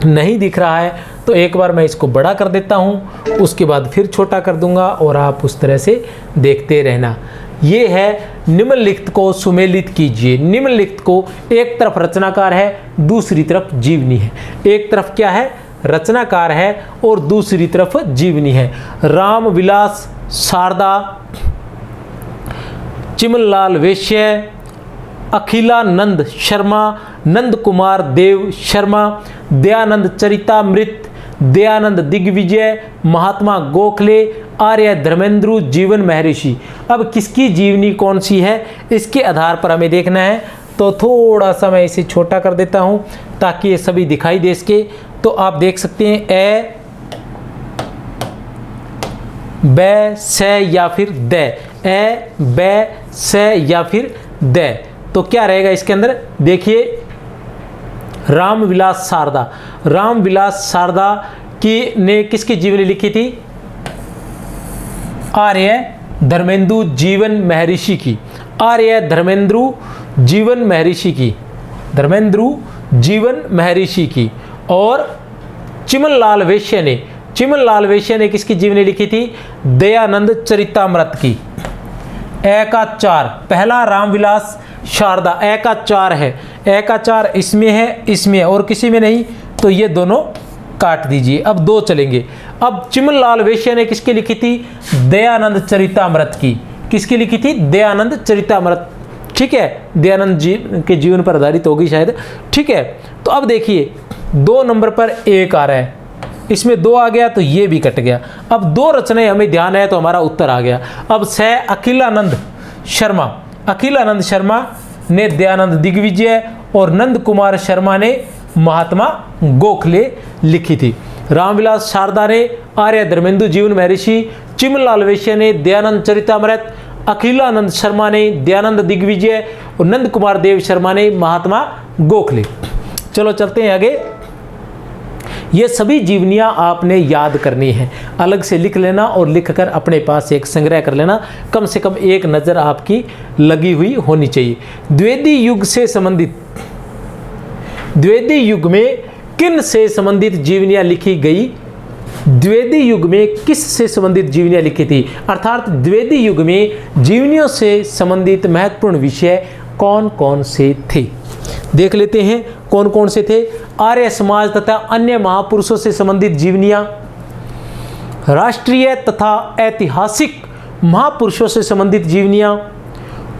नहीं दिख रहा है तो एक बार मैं इसको बड़ा कर देता हूँ, उसके बाद फिर छोटा कर दूंगा और आप उस तरह से देखते रहना। ये है निम्नलिखित को सुमेलित कीजिए। निम्नलिखित को एक तरफ रचनाकार है, दूसरी तरफ जीवनी है। एक तरफ क्या है? रचनाकार है और दूसरी तरफ जीवनी है। राम विलास शारदा, चिमनलाल वैश्य, अखिलानंद शर्मा, नंद कुमार देव शर्मा, दयानंद चरितामृत, दयानंद दिग्विजय, महात्मा गोखले, आर्य धर्मेंद्र, जीवन महर्षि। अब किसकी जीवनी कौन सी है इसके आधार पर हमें देखना है। तो थोड़ा सा मैं इसे छोटा कर देता हूँ ताकि ये सभी दिखाई दे सके। तो आप देख सकते हैं ए, ब, स या फिर द, ए, ब, स या फिर द। तो क्या रहेगा इसके अंदर? देखिए, रामविलास शारदा। रामविलास शारदा की ने किसकी जीवनी लिखी थी? आर्य धर्मेंद्र जीवन महर्षि की। आर्य धर्मेंद्र जीवन महर्षि की, धर्मेंद्र जीवन महर्षि की। और चिमनलाल वैश्य ने, चिमनलाल वैश्य ने किसकी जीवनी लिखी थी? दयानंद चरितामृत की। ए का 4, पहला रामविलास शारदा, ए का 4 है, ए का 4 इसमें है, इसमें और किसी में नहीं, तो ये दोनों काट दीजिए। अब 2 चलेंगे। अब चिमनलाल वैश्य ने किसकी लिखी थी? दयानंद चरितामृत की। किसकी लिखी थी? दयानंद चरितामृत। ठीक है, दयानंद जी के जीवन पर आधारित होगी शायद। ठीक है, तो अब देखिए 2 नंबर पर 1 आ रहा है, इसमें 2 आ गया तो ये भी कट गया। अब 2 रचनाएं हमें ध्यान है तो हमारा उत्तर आ गया। अब स अखिलानंद शर्मा, अखिलानंद शर्मा ने दयानंद दिग्विजय और नंद कुमार शर्मा ने महात्मा गोखले लिखी थी। रामविलास शारदा ने आर्य धर्मेंद्र जीवन महर्षि, चिमनलाल वैश्य ने दयानंद चरितामृत, अखिलानंद शर्मा ने दयानंद दिग्विजय और नंद कुमार देव शर्मा ने महात्मा गोखले। चलो चलते हैं आगे। ये सभी जीवनियाँ आपने याद करनी है, अलग से लिख लेना और लिखकर अपने पास एक संग्रह कर लेना। कम से कम एक नज़र आपकी लगी हुई होनी चाहिए। द्विवेदी युग से संबंधित, द्विवेदी युग में किन से संबंधित जीवनियाँ लिखी गई? द्विवेदी युग में किस से संबंधित जीवनियाँ लिखी थी? अर्थात द्विवेदी युग में जीवनियों से संबंधित महत्वपूर्ण विषय कौन कौन से थे? देख लेते हैं कौन कौन से थे। आर्य समाज तथा अन्य महापुरुषों से संबंधित जीवनियाँ, राष्ट्रीय तथा ऐतिहासिक महापुरुषों से संबंधित जीवनियाँ,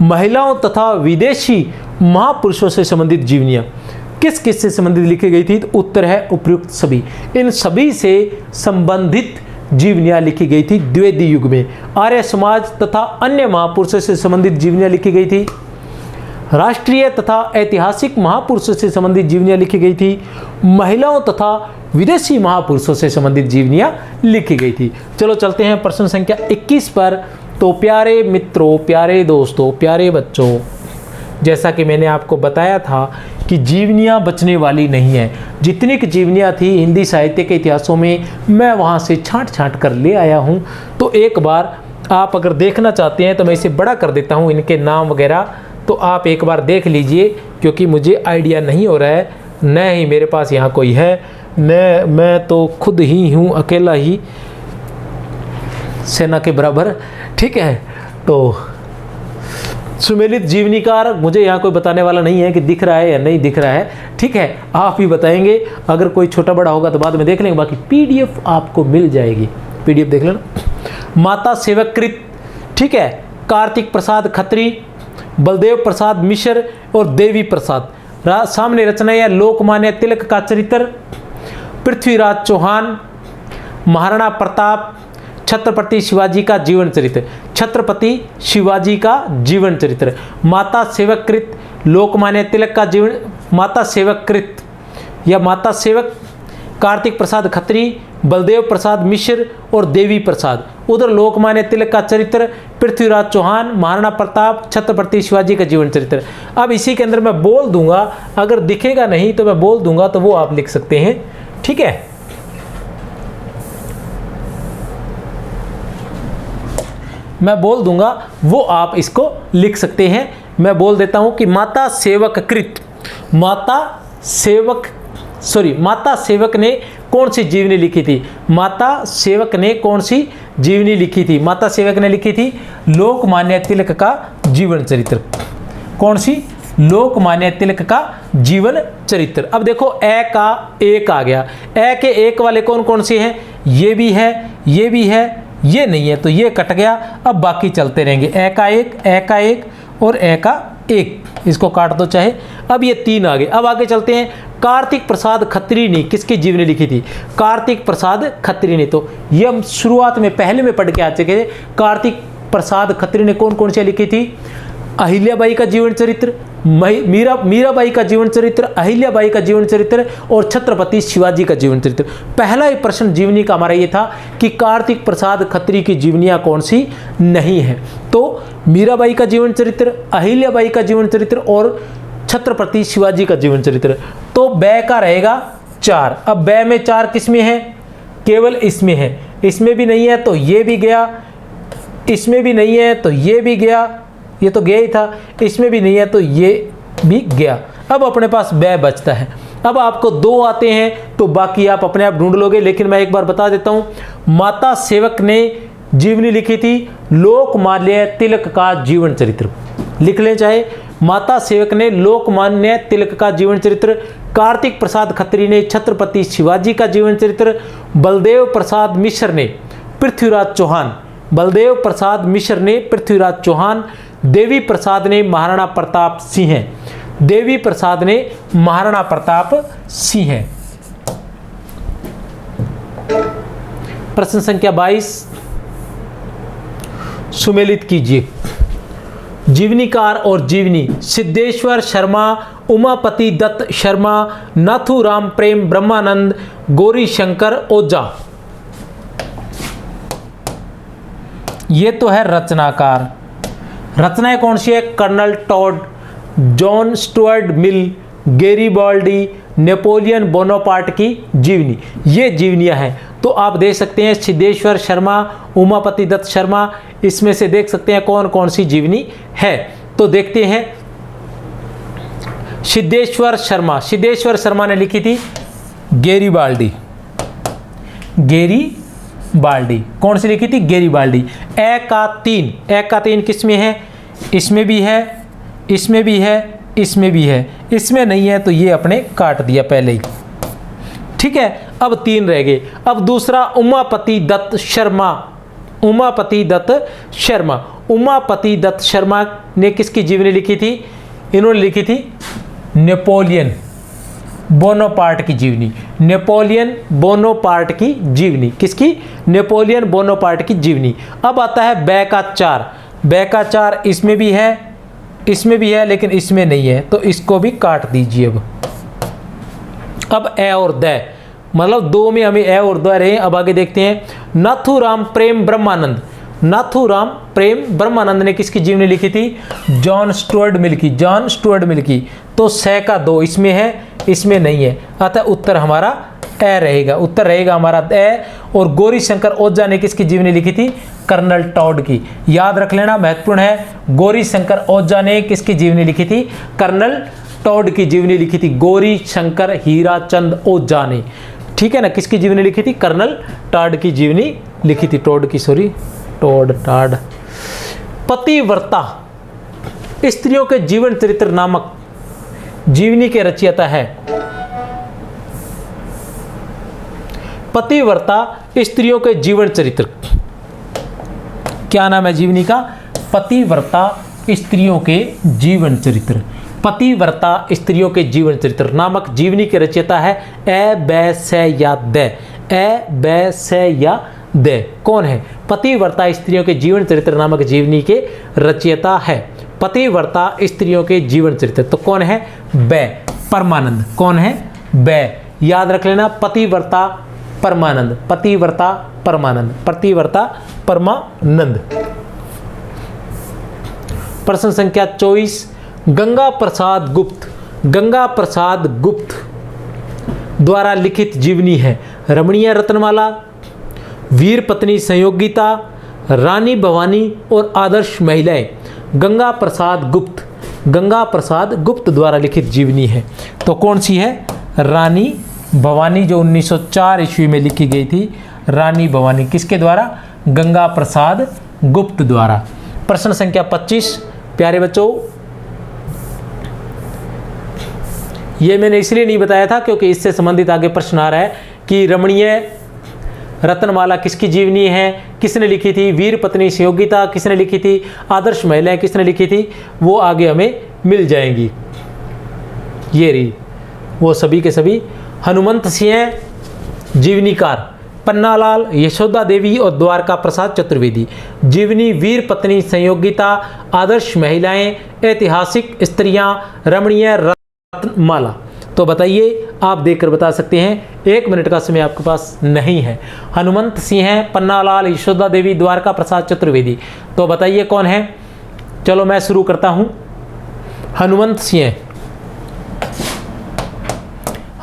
महिलाओं तथा विदेशी महापुरुषों से संबंधित जीवनियाँ। किस किस से संबंधित लिखी गई थी? तो उत्तर है उपयुक्त सभी। इन सभी से संबंधित जीवनियाँ लिखी गई थी द्विवेदी युग में। आर्य समाज तथा अन्य महापुरुषों से संबंधित जीवनियाँ लिखी गई थी। राष्ट्रीय तथा ऐतिहासिक महापुरुषों से संबंधित जीवनियाँ लिखी गई थी। महिलाओं तथा विदेशी महापुरुषों से संबंधित जीवनियाँ लिखी गई थी। चलो चलते हैं प्रश्न संख्या 21 पर। तो प्यारे मित्रों, प्यारे दोस्तों, प्यारे बच्चों, जैसा कि मैंने आपको बताया था कि जीवनियाँ बचने वाली नहीं है। जितनी की जीवनियाँ थी हिंदी साहित्य के इतिहासों में, मैं वहाँ से छांट छांट कर ले आया हूँ। तो एक बार आप अगर देखना चाहते हैं तो मैं इसे बड़ा कर देता हूँ, इनके नाम वगैरह, तो आप एक बार देख लीजिए, क्योंकि मुझे आइडिया नहीं हो रहा है, न ही मेरे पास यहाँ कोई है, न मैं तो खुद ही हूँ, अकेला ही सेना के बराबर। ठीक है, तो सुमेलित जीवनीकार मुझे यहाँ कोई बताने वाला नहीं है कि दिख रहा है या नहीं दिख रहा है। ठीक है, आप ही बताएंगे। अगर कोई छोटा बड़ा होगा तो बाद में देख लेंगे, बाकी पीडीएफ आपको मिल जाएगी, पीडीएफ देख लेना। माता सेवकृत, ठीक है, कार्तिक प्रसाद खत्री, बलदेव प्रसाद मिश्र और देवी प्रसाद। सामने रचना या लोकमान्य तिलक का चरित्र, पृथ्वीराज चौहान, महाराणा प्रताप, छत्रपति शिवाजी का जीवन चरित्र, छत्रपति शिवाजी का जीवन चरित्र। माता सेवकृत, लोकमान्य तिलक का जीवन, माता सेवकृत या माता सेवक कार्तिक प्रसाद खत्री, बलदेव प्रसाद मिश्र और देवी प्रसाद। उधर लोकमान्य तिलक का चरित्र, पृथ्वीराज चौहान, महाराणा प्रताप, छत्रपति शिवाजी का जीवन चरित्र। अब इसी के अंदर मैं बोल दूंगा, अगर दिखेगा नहीं तो मैं बोल दूंगा, तो वो आप लिख सकते हैं। ठीक है, मैं बोल दूंगा, वो आप इसको लिख सकते हैं। मैं बोल देता हूं कि माता सेवकृत, माता सेवक ने कौन सी जीवनी लिखी थी? माता सेवक ने कौन सी जीवनी लिखी थी? माता सेवक ने लिखी थी लोकमान्य तिलक का जीवन चरित्र। कौन सी? लोकमान्य तिलक का जीवन चरित्र। अब देखो ए का एक आ गया, ए के एक वाले कौन कौन से हैं? ये भी है, ये भी है, ये नहीं है, तो ये कट गया। अब बाकी चलते रहेंगे, ए का एक, ए का एक और ए का एक, इसको काट दो चाहे। अब ये तीन आ गए। अब आगे चलते हैं। कार्तिक प्रसाद खत्री ने किसकी जीवनी लिखी थी? कार्तिक प्रसाद खत्री ने, तो ये हम शुरुआत में पहले में पढ़ के आ चुके थे। कार्तिक प्रसाद खत्री ने कौन कौन सी लिखी थी? अहिल्याबाई का जीवन चरित्र, मीराबाई का जीवन चरित्र, अहिल्याबाई का जीवन चरित्र और छत्रपति शिवाजी का जीवन चरित्र। पहला ही प्रश्न जीवनी का हमारा ये था कि कार्तिक प्रसाद खत्री की जीवनियाँ कौन सी नहीं है? तो मीराबाई का जीवन चरित्र, अहिल्याबाई का जीवन चरित्र और छत्रपति शिवाजी का जीवन चरित्र। तो बै का रहेगा 4। अब बै में 4 किस में है? केवल इसमें है। इसमें भी नहीं है तो ये भी गया, इसमें भी नहीं है तो ये भी गया, ये तो गया ही था, इसमें भी नहीं है तो ये भी गया। अब अपने पास बै बचता है। अब आपको 2 आते हैं तो बाकी आप अपने आप ढूंढ लोगे, लेकिन मैं एक बार बता देता हूं। माता सेवक ने जीवनी लिखी थी लोकमान्य तिलक का जीवन चरित्र, लिख लें चाहे। माता सेवक ने लोकमान्य तिलक का जीवन चरित्र, कार्तिक प्रसाद खत्री ने छत्रपति शिवाजी का जीवन चरित्र, बलदेव प्रसाद मिश्र ने पृथ्वीराज चौहान, बलदेव प्रसाद मिश्र ने पृथ्वीराज चौहान, देवी प्रसाद ने महाराणा प्रताप सिंह, देवी प्रसाद ने महाराणा प्रताप सिंह। प्रश्न संख्या 22 सुमेलित कीजिए। जीवनीकार और जीवनी: सिद्धेश्वर शर्मा, उमापति दत्त शर्मा, नाथूराम प्रेम ब्रह्मानंद, गौरी शंकर ओझा। ये तो है रचनाकार। रचनाएं कौन सी है? Colonel Tod, John Stuart Mill, Garibaldi, Napoleon Bonaparte की जीवनी। ये जीवनियाँ हैं। तो आप देख सकते हैं सिद्धेश्वर शर्मा, उमापति दत्त शर्मा, इसमें से देख सकते हैं कौन कौन सी जीवनी है। तो देखते हैं। सिद्धेश्वर शर्मा, सिद्धेश्वर शर्मा ने लिखी थी गैरीबाल्डी, गैरीबाल्डी। कौन सी लिखी थी? गैरीबाल्डी। ए का 3, ए का 3 किस में है? इसमें भी है, इसमें भी है, इसमें भी है, इसमें नहीं है तो ये अपने काट दिया पहले ही। ठीक है, अब 3 रह गए। अब दूसरा उमापति दत्त शर्मा, उमापति दत्त शर्मा। उमापति दत्त शर्मा ने किसकी जीवनी लिखी थी? इन्होंने लिखी थी नेपोलियन, बोनापार्ट की जीवनी, नेपोलियन बोनापार्ट की जीवनी, किसकी? नेपोलियन बोनापार्ट की जीवनी। अब आता है बै का 4, बै का 4 इसमें भी है, इसमें भी है, लेकिन इसमें नहीं है, तो इसको भी काट दीजिए। अब ए और द, मतलब दो में हमें ए और द रहे। अब आगे देखते हैं, नाथूराम प्रेम ब्रह्मानंद, नाथूराम प्रेम ब्रह्मानंद ने किसकी जीवनी लिखी थी? जॉन स्टुअर्ट मिल की, जॉन स्टुअर्ट मिल की। तो 6 का 2 इसमें है, इसमें नहीं है, अतः उत्तर हमारा ए रहेगा, उत्तर रहेगा हमारा ए। और गौरी शंकर ओझा ने किसकी जीवनी लिखी थी? कर्नल टॉड की। याद रख लेना, महत्वपूर्ण है। गौरी शंकर ओझा ने किसकी जीवनी लिखी थी? कर्नल टॉड की जीवनी लिखी थी, गौरी शंकर हीराचंद ओझा ने, ठीक है ना। किसकी जीवनी लिखी थी? कर्नल टॉड की जीवनी लिखी थी, टॉड की, सॉरी, टॉड टाड। पतिव्रता स्त्रियों के जीवन चरित्र नामक जीवनी के रचयिता है। पतिव्रता स्त्रियों के जीवन चरित्र, क्या नाम है जीवनी का? पतिव्रता स्त्रियों के जीवन चरित्र, पतिव्रता स्त्रियों के जीवन चरित्र नामक जीवनी के रचयिता है ए बै से या द, ए बै से या द। कौन है? पतिव्रता स्त्रियों के जीवन चरित्र नामक जीवनी के रचयिता है, पतिव्रता स्त्रियों के जीवन चरित्र। तो कौन है? बै, परमानंद। कौन है? बै, याद रख लेना, पतिव्रता परमानंद, पतिव्रता परमानंद, पतिव्रता परमानंद। प्रश्न संख्या 24, गंगा प्रसाद गुप्त, गंगा प्रसाद गुप्त द्वारा लिखित जीवनी है रमणीय रत्नमाला, वीर पत्नी संयोगिता, रानी भवानी और आदर्श महिलाएं। गंगा प्रसाद गुप्त, गंगा प्रसाद गुप्त द्वारा लिखित जीवनी है, तो कौन सी है? रानी भवानी, जो 1904 ईस्वी में लिखी गई थी, रानी भवानी। किसके द्वारा? गंगा प्रसाद गुप्त द्वारा। प्रश्न संख्या 25, प्यारे बच्चों, ये मैंने इसलिए नहीं बताया था क्योंकि इससे संबंधित आगे प्रश्न आ रहा है कि रमणीय रत्नमाला किसकी जीवनी है, किसने लिखी थी, वीर पत्नी संयोगिता किसने लिखी थी, आदर्श महिलाएं किसने लिखी थी, वो आगे हमें मिल जाएंगी। ये रही वो सभी के सभी। हनुमंत सिंह जीवनीकार, पन्नालाल, यशोदा देवी और द्वारका प्रसाद चतुर्वेदी। जीवनी वीर पत्नी संयोगिता, आदर्श महिलाएं, ऐतिहासिक स्त्रियां, रमणीय रत्नमाला। तो बताइए, आप देखकर बता सकते हैं, 1 मिनट का समय आपके पास नहीं है। हनुमंत सिंह, पन्नालाल, यशोदा देवी, द्वारका प्रसाद चतुर्वेदी। तो बताइए कौन है? चलो मैं शुरू करता हूं। हनुमंत सिंह,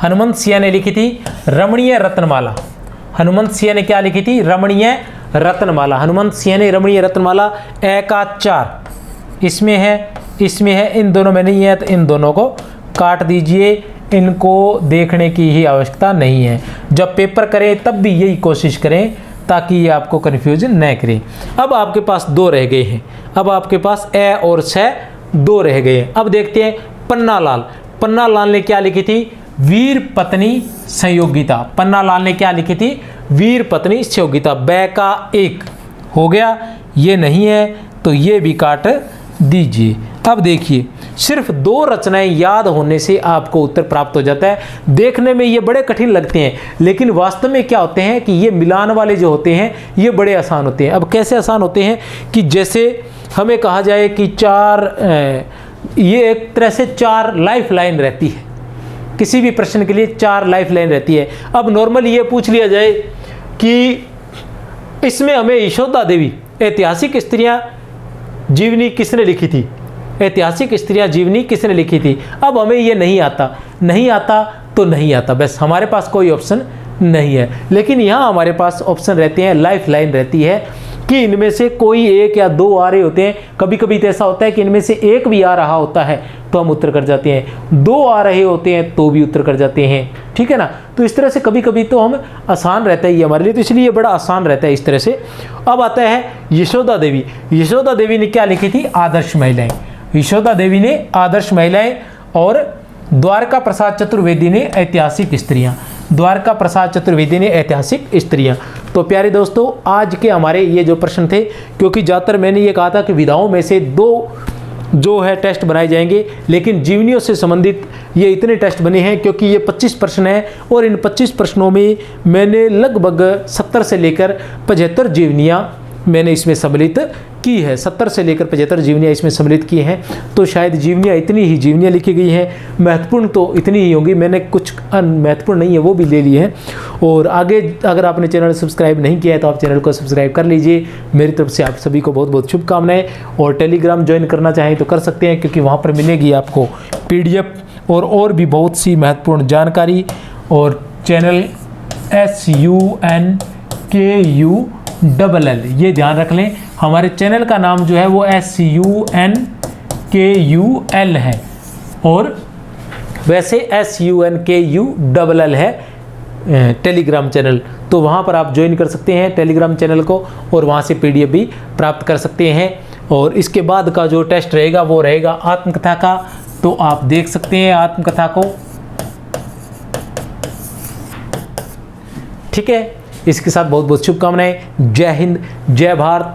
हनुमंत सिंह ने लिखी थी रमणीय रत्नमाला। हनुमंत सिंह ने क्या लिखी थी? रमणीय रत्नमाला। हनुमंत सिंह ने रमणीय रत्नमाला। ए का 4 इसमें है, इसमें है, इन दोनों में नहीं है, तो इन दोनों को काट दीजिए, इनको देखने की ही आवश्यकता नहीं है। जब पेपर करें तब भी यही कोशिश करें ताकि ये आपको कन्फ्यूजन न करे। अब आपके पास 2 रह गए हैं, अब आपके पास ए और 6 2 रह गए हैं। अब देखते हैं पन्नालाल। पन्नालाल ने क्या लिखी थी? वीर पत्नी संयोगिता। पन्नालाल ने क्या लिखी थी? वीर पत्नी संयोगिता। बै का 1 हो गया, ये नहीं है तो ये भी काट दीजिए। अब देखिए, सिर्फ 2 रचनाएं याद होने से आपको उत्तर प्राप्त हो जाता है। देखने में ये बड़े कठिन लगते हैं, लेकिन वास्तव में क्या होते हैं कि ये मिलान वाले जो होते हैं ये बड़े आसान होते हैं। अब कैसे आसान होते हैं कि जैसे हमें कहा जाए कि 4, ये एक तरह से 4 लाइफ लाइन रहती है, किसी भी प्रश्न के लिए 4 लाइफ लाइन रहती है। अब नॉर्मली ये पूछ लिया जाए कि इसमें हमें यशोदा देवी ऐतिहासिक स्त्रियां जीवनी किसने लिखी थी, ऐतिहासिक स्त्रियां जीवनी किसने लिखी थी। अब हमें ये नहीं आता, नहीं आता तो नहीं आता, बस हमारे पास कोई ऑप्शन नहीं है। लेकिन यहाँ हमारे पास ऑप्शन रहते हैं, लाइफ लाइन रहती है कि इनमें से कोई 1 या 2 आ रहे होते हैं। कभी कभी तो ऐसा होता है कि इनमें से 1 भी आ रहा होता है तो हम उत्तर कर जाते हैं, 2 आ रहे होते हैं तो भी उत्तर कर जाते हैं, ठीक है ना। तो इस तरह से कभी कभी तो हम आसान रहता है ये हमारे लिए, तो इसलिए ये बड़ा आसान रहता है इस तरह से। अब आता है यशोदा देवी। यशोदा देवी ने क्या लिखी थी? आदर्श महिलाएं। यशोदा देवी ने आदर्श महिलाएं और द्वारका प्रसाद चतुर्वेदी ने ऐतिहासिक स्त्रियां। द्वारका प्रसाद चतुर्वेदी ने ऐतिहासिक स्त्रियां। तो प्यारे दोस्तों, आज के हमारे ये जो प्रश्न थे, क्योंकि ज़्यादातर मैंने ये कहा था कि विधाओं में से 2 जो है टेस्ट बनाए जाएंगे, लेकिन जीवनियों से संबंधित ये इतने टेस्ट बने हैं क्योंकि ये 25 प्रश्न हैं और इन 25 प्रश्नों में मैंने लगभग 70 से लेकर 75 जीवनियाँ मैंने इसमें सम्मिलित की है। 70 से लेकर 75 जीवनियाँ इसमें सम्मिलित की हैं। तो शायद जीवनियाँ इतनी ही जीवनियाँ लिखी गई हैं, महत्वपूर्ण तो इतनी ही होंगी, मैंने कुछ महत्वपूर्ण नहीं है वो भी ले लिए हैं। और आगे अगर आपने चैनल सब्सक्राइब नहीं किया है तो आप चैनल को सब्सक्राइब कर लीजिए। मेरी तरफ से आप सभी को बहुत बहुत शुभकामनाएं। और टेलीग्राम ज्वाइन करना चाहें तो कर सकते हैं, क्योंकि वहाँ पर मिलेगी आपको PDF और भी बहुत सी महत्वपूर्ण जानकारी। और चैनल SUNKULL ये ध्यान रख लें, हमारे चैनल का नाम जो है वो SUNKUL है और वैसे SUNKULL है टेलीग्राम चैनल। तो वहाँ पर आप ज्वाइन कर सकते हैं टेलीग्राम चैनल को और वहाँ से PDF भी प्राप्त कर सकते हैं। और इसके बाद का जो टेस्ट रहेगा वो रहेगा आत्मकथा का, तो आप देख सकते हैं आत्मकथा को। ठीक है, इसके साथ बहुत बहुत शुभकामनाएं। जय हिंद, जय भारत।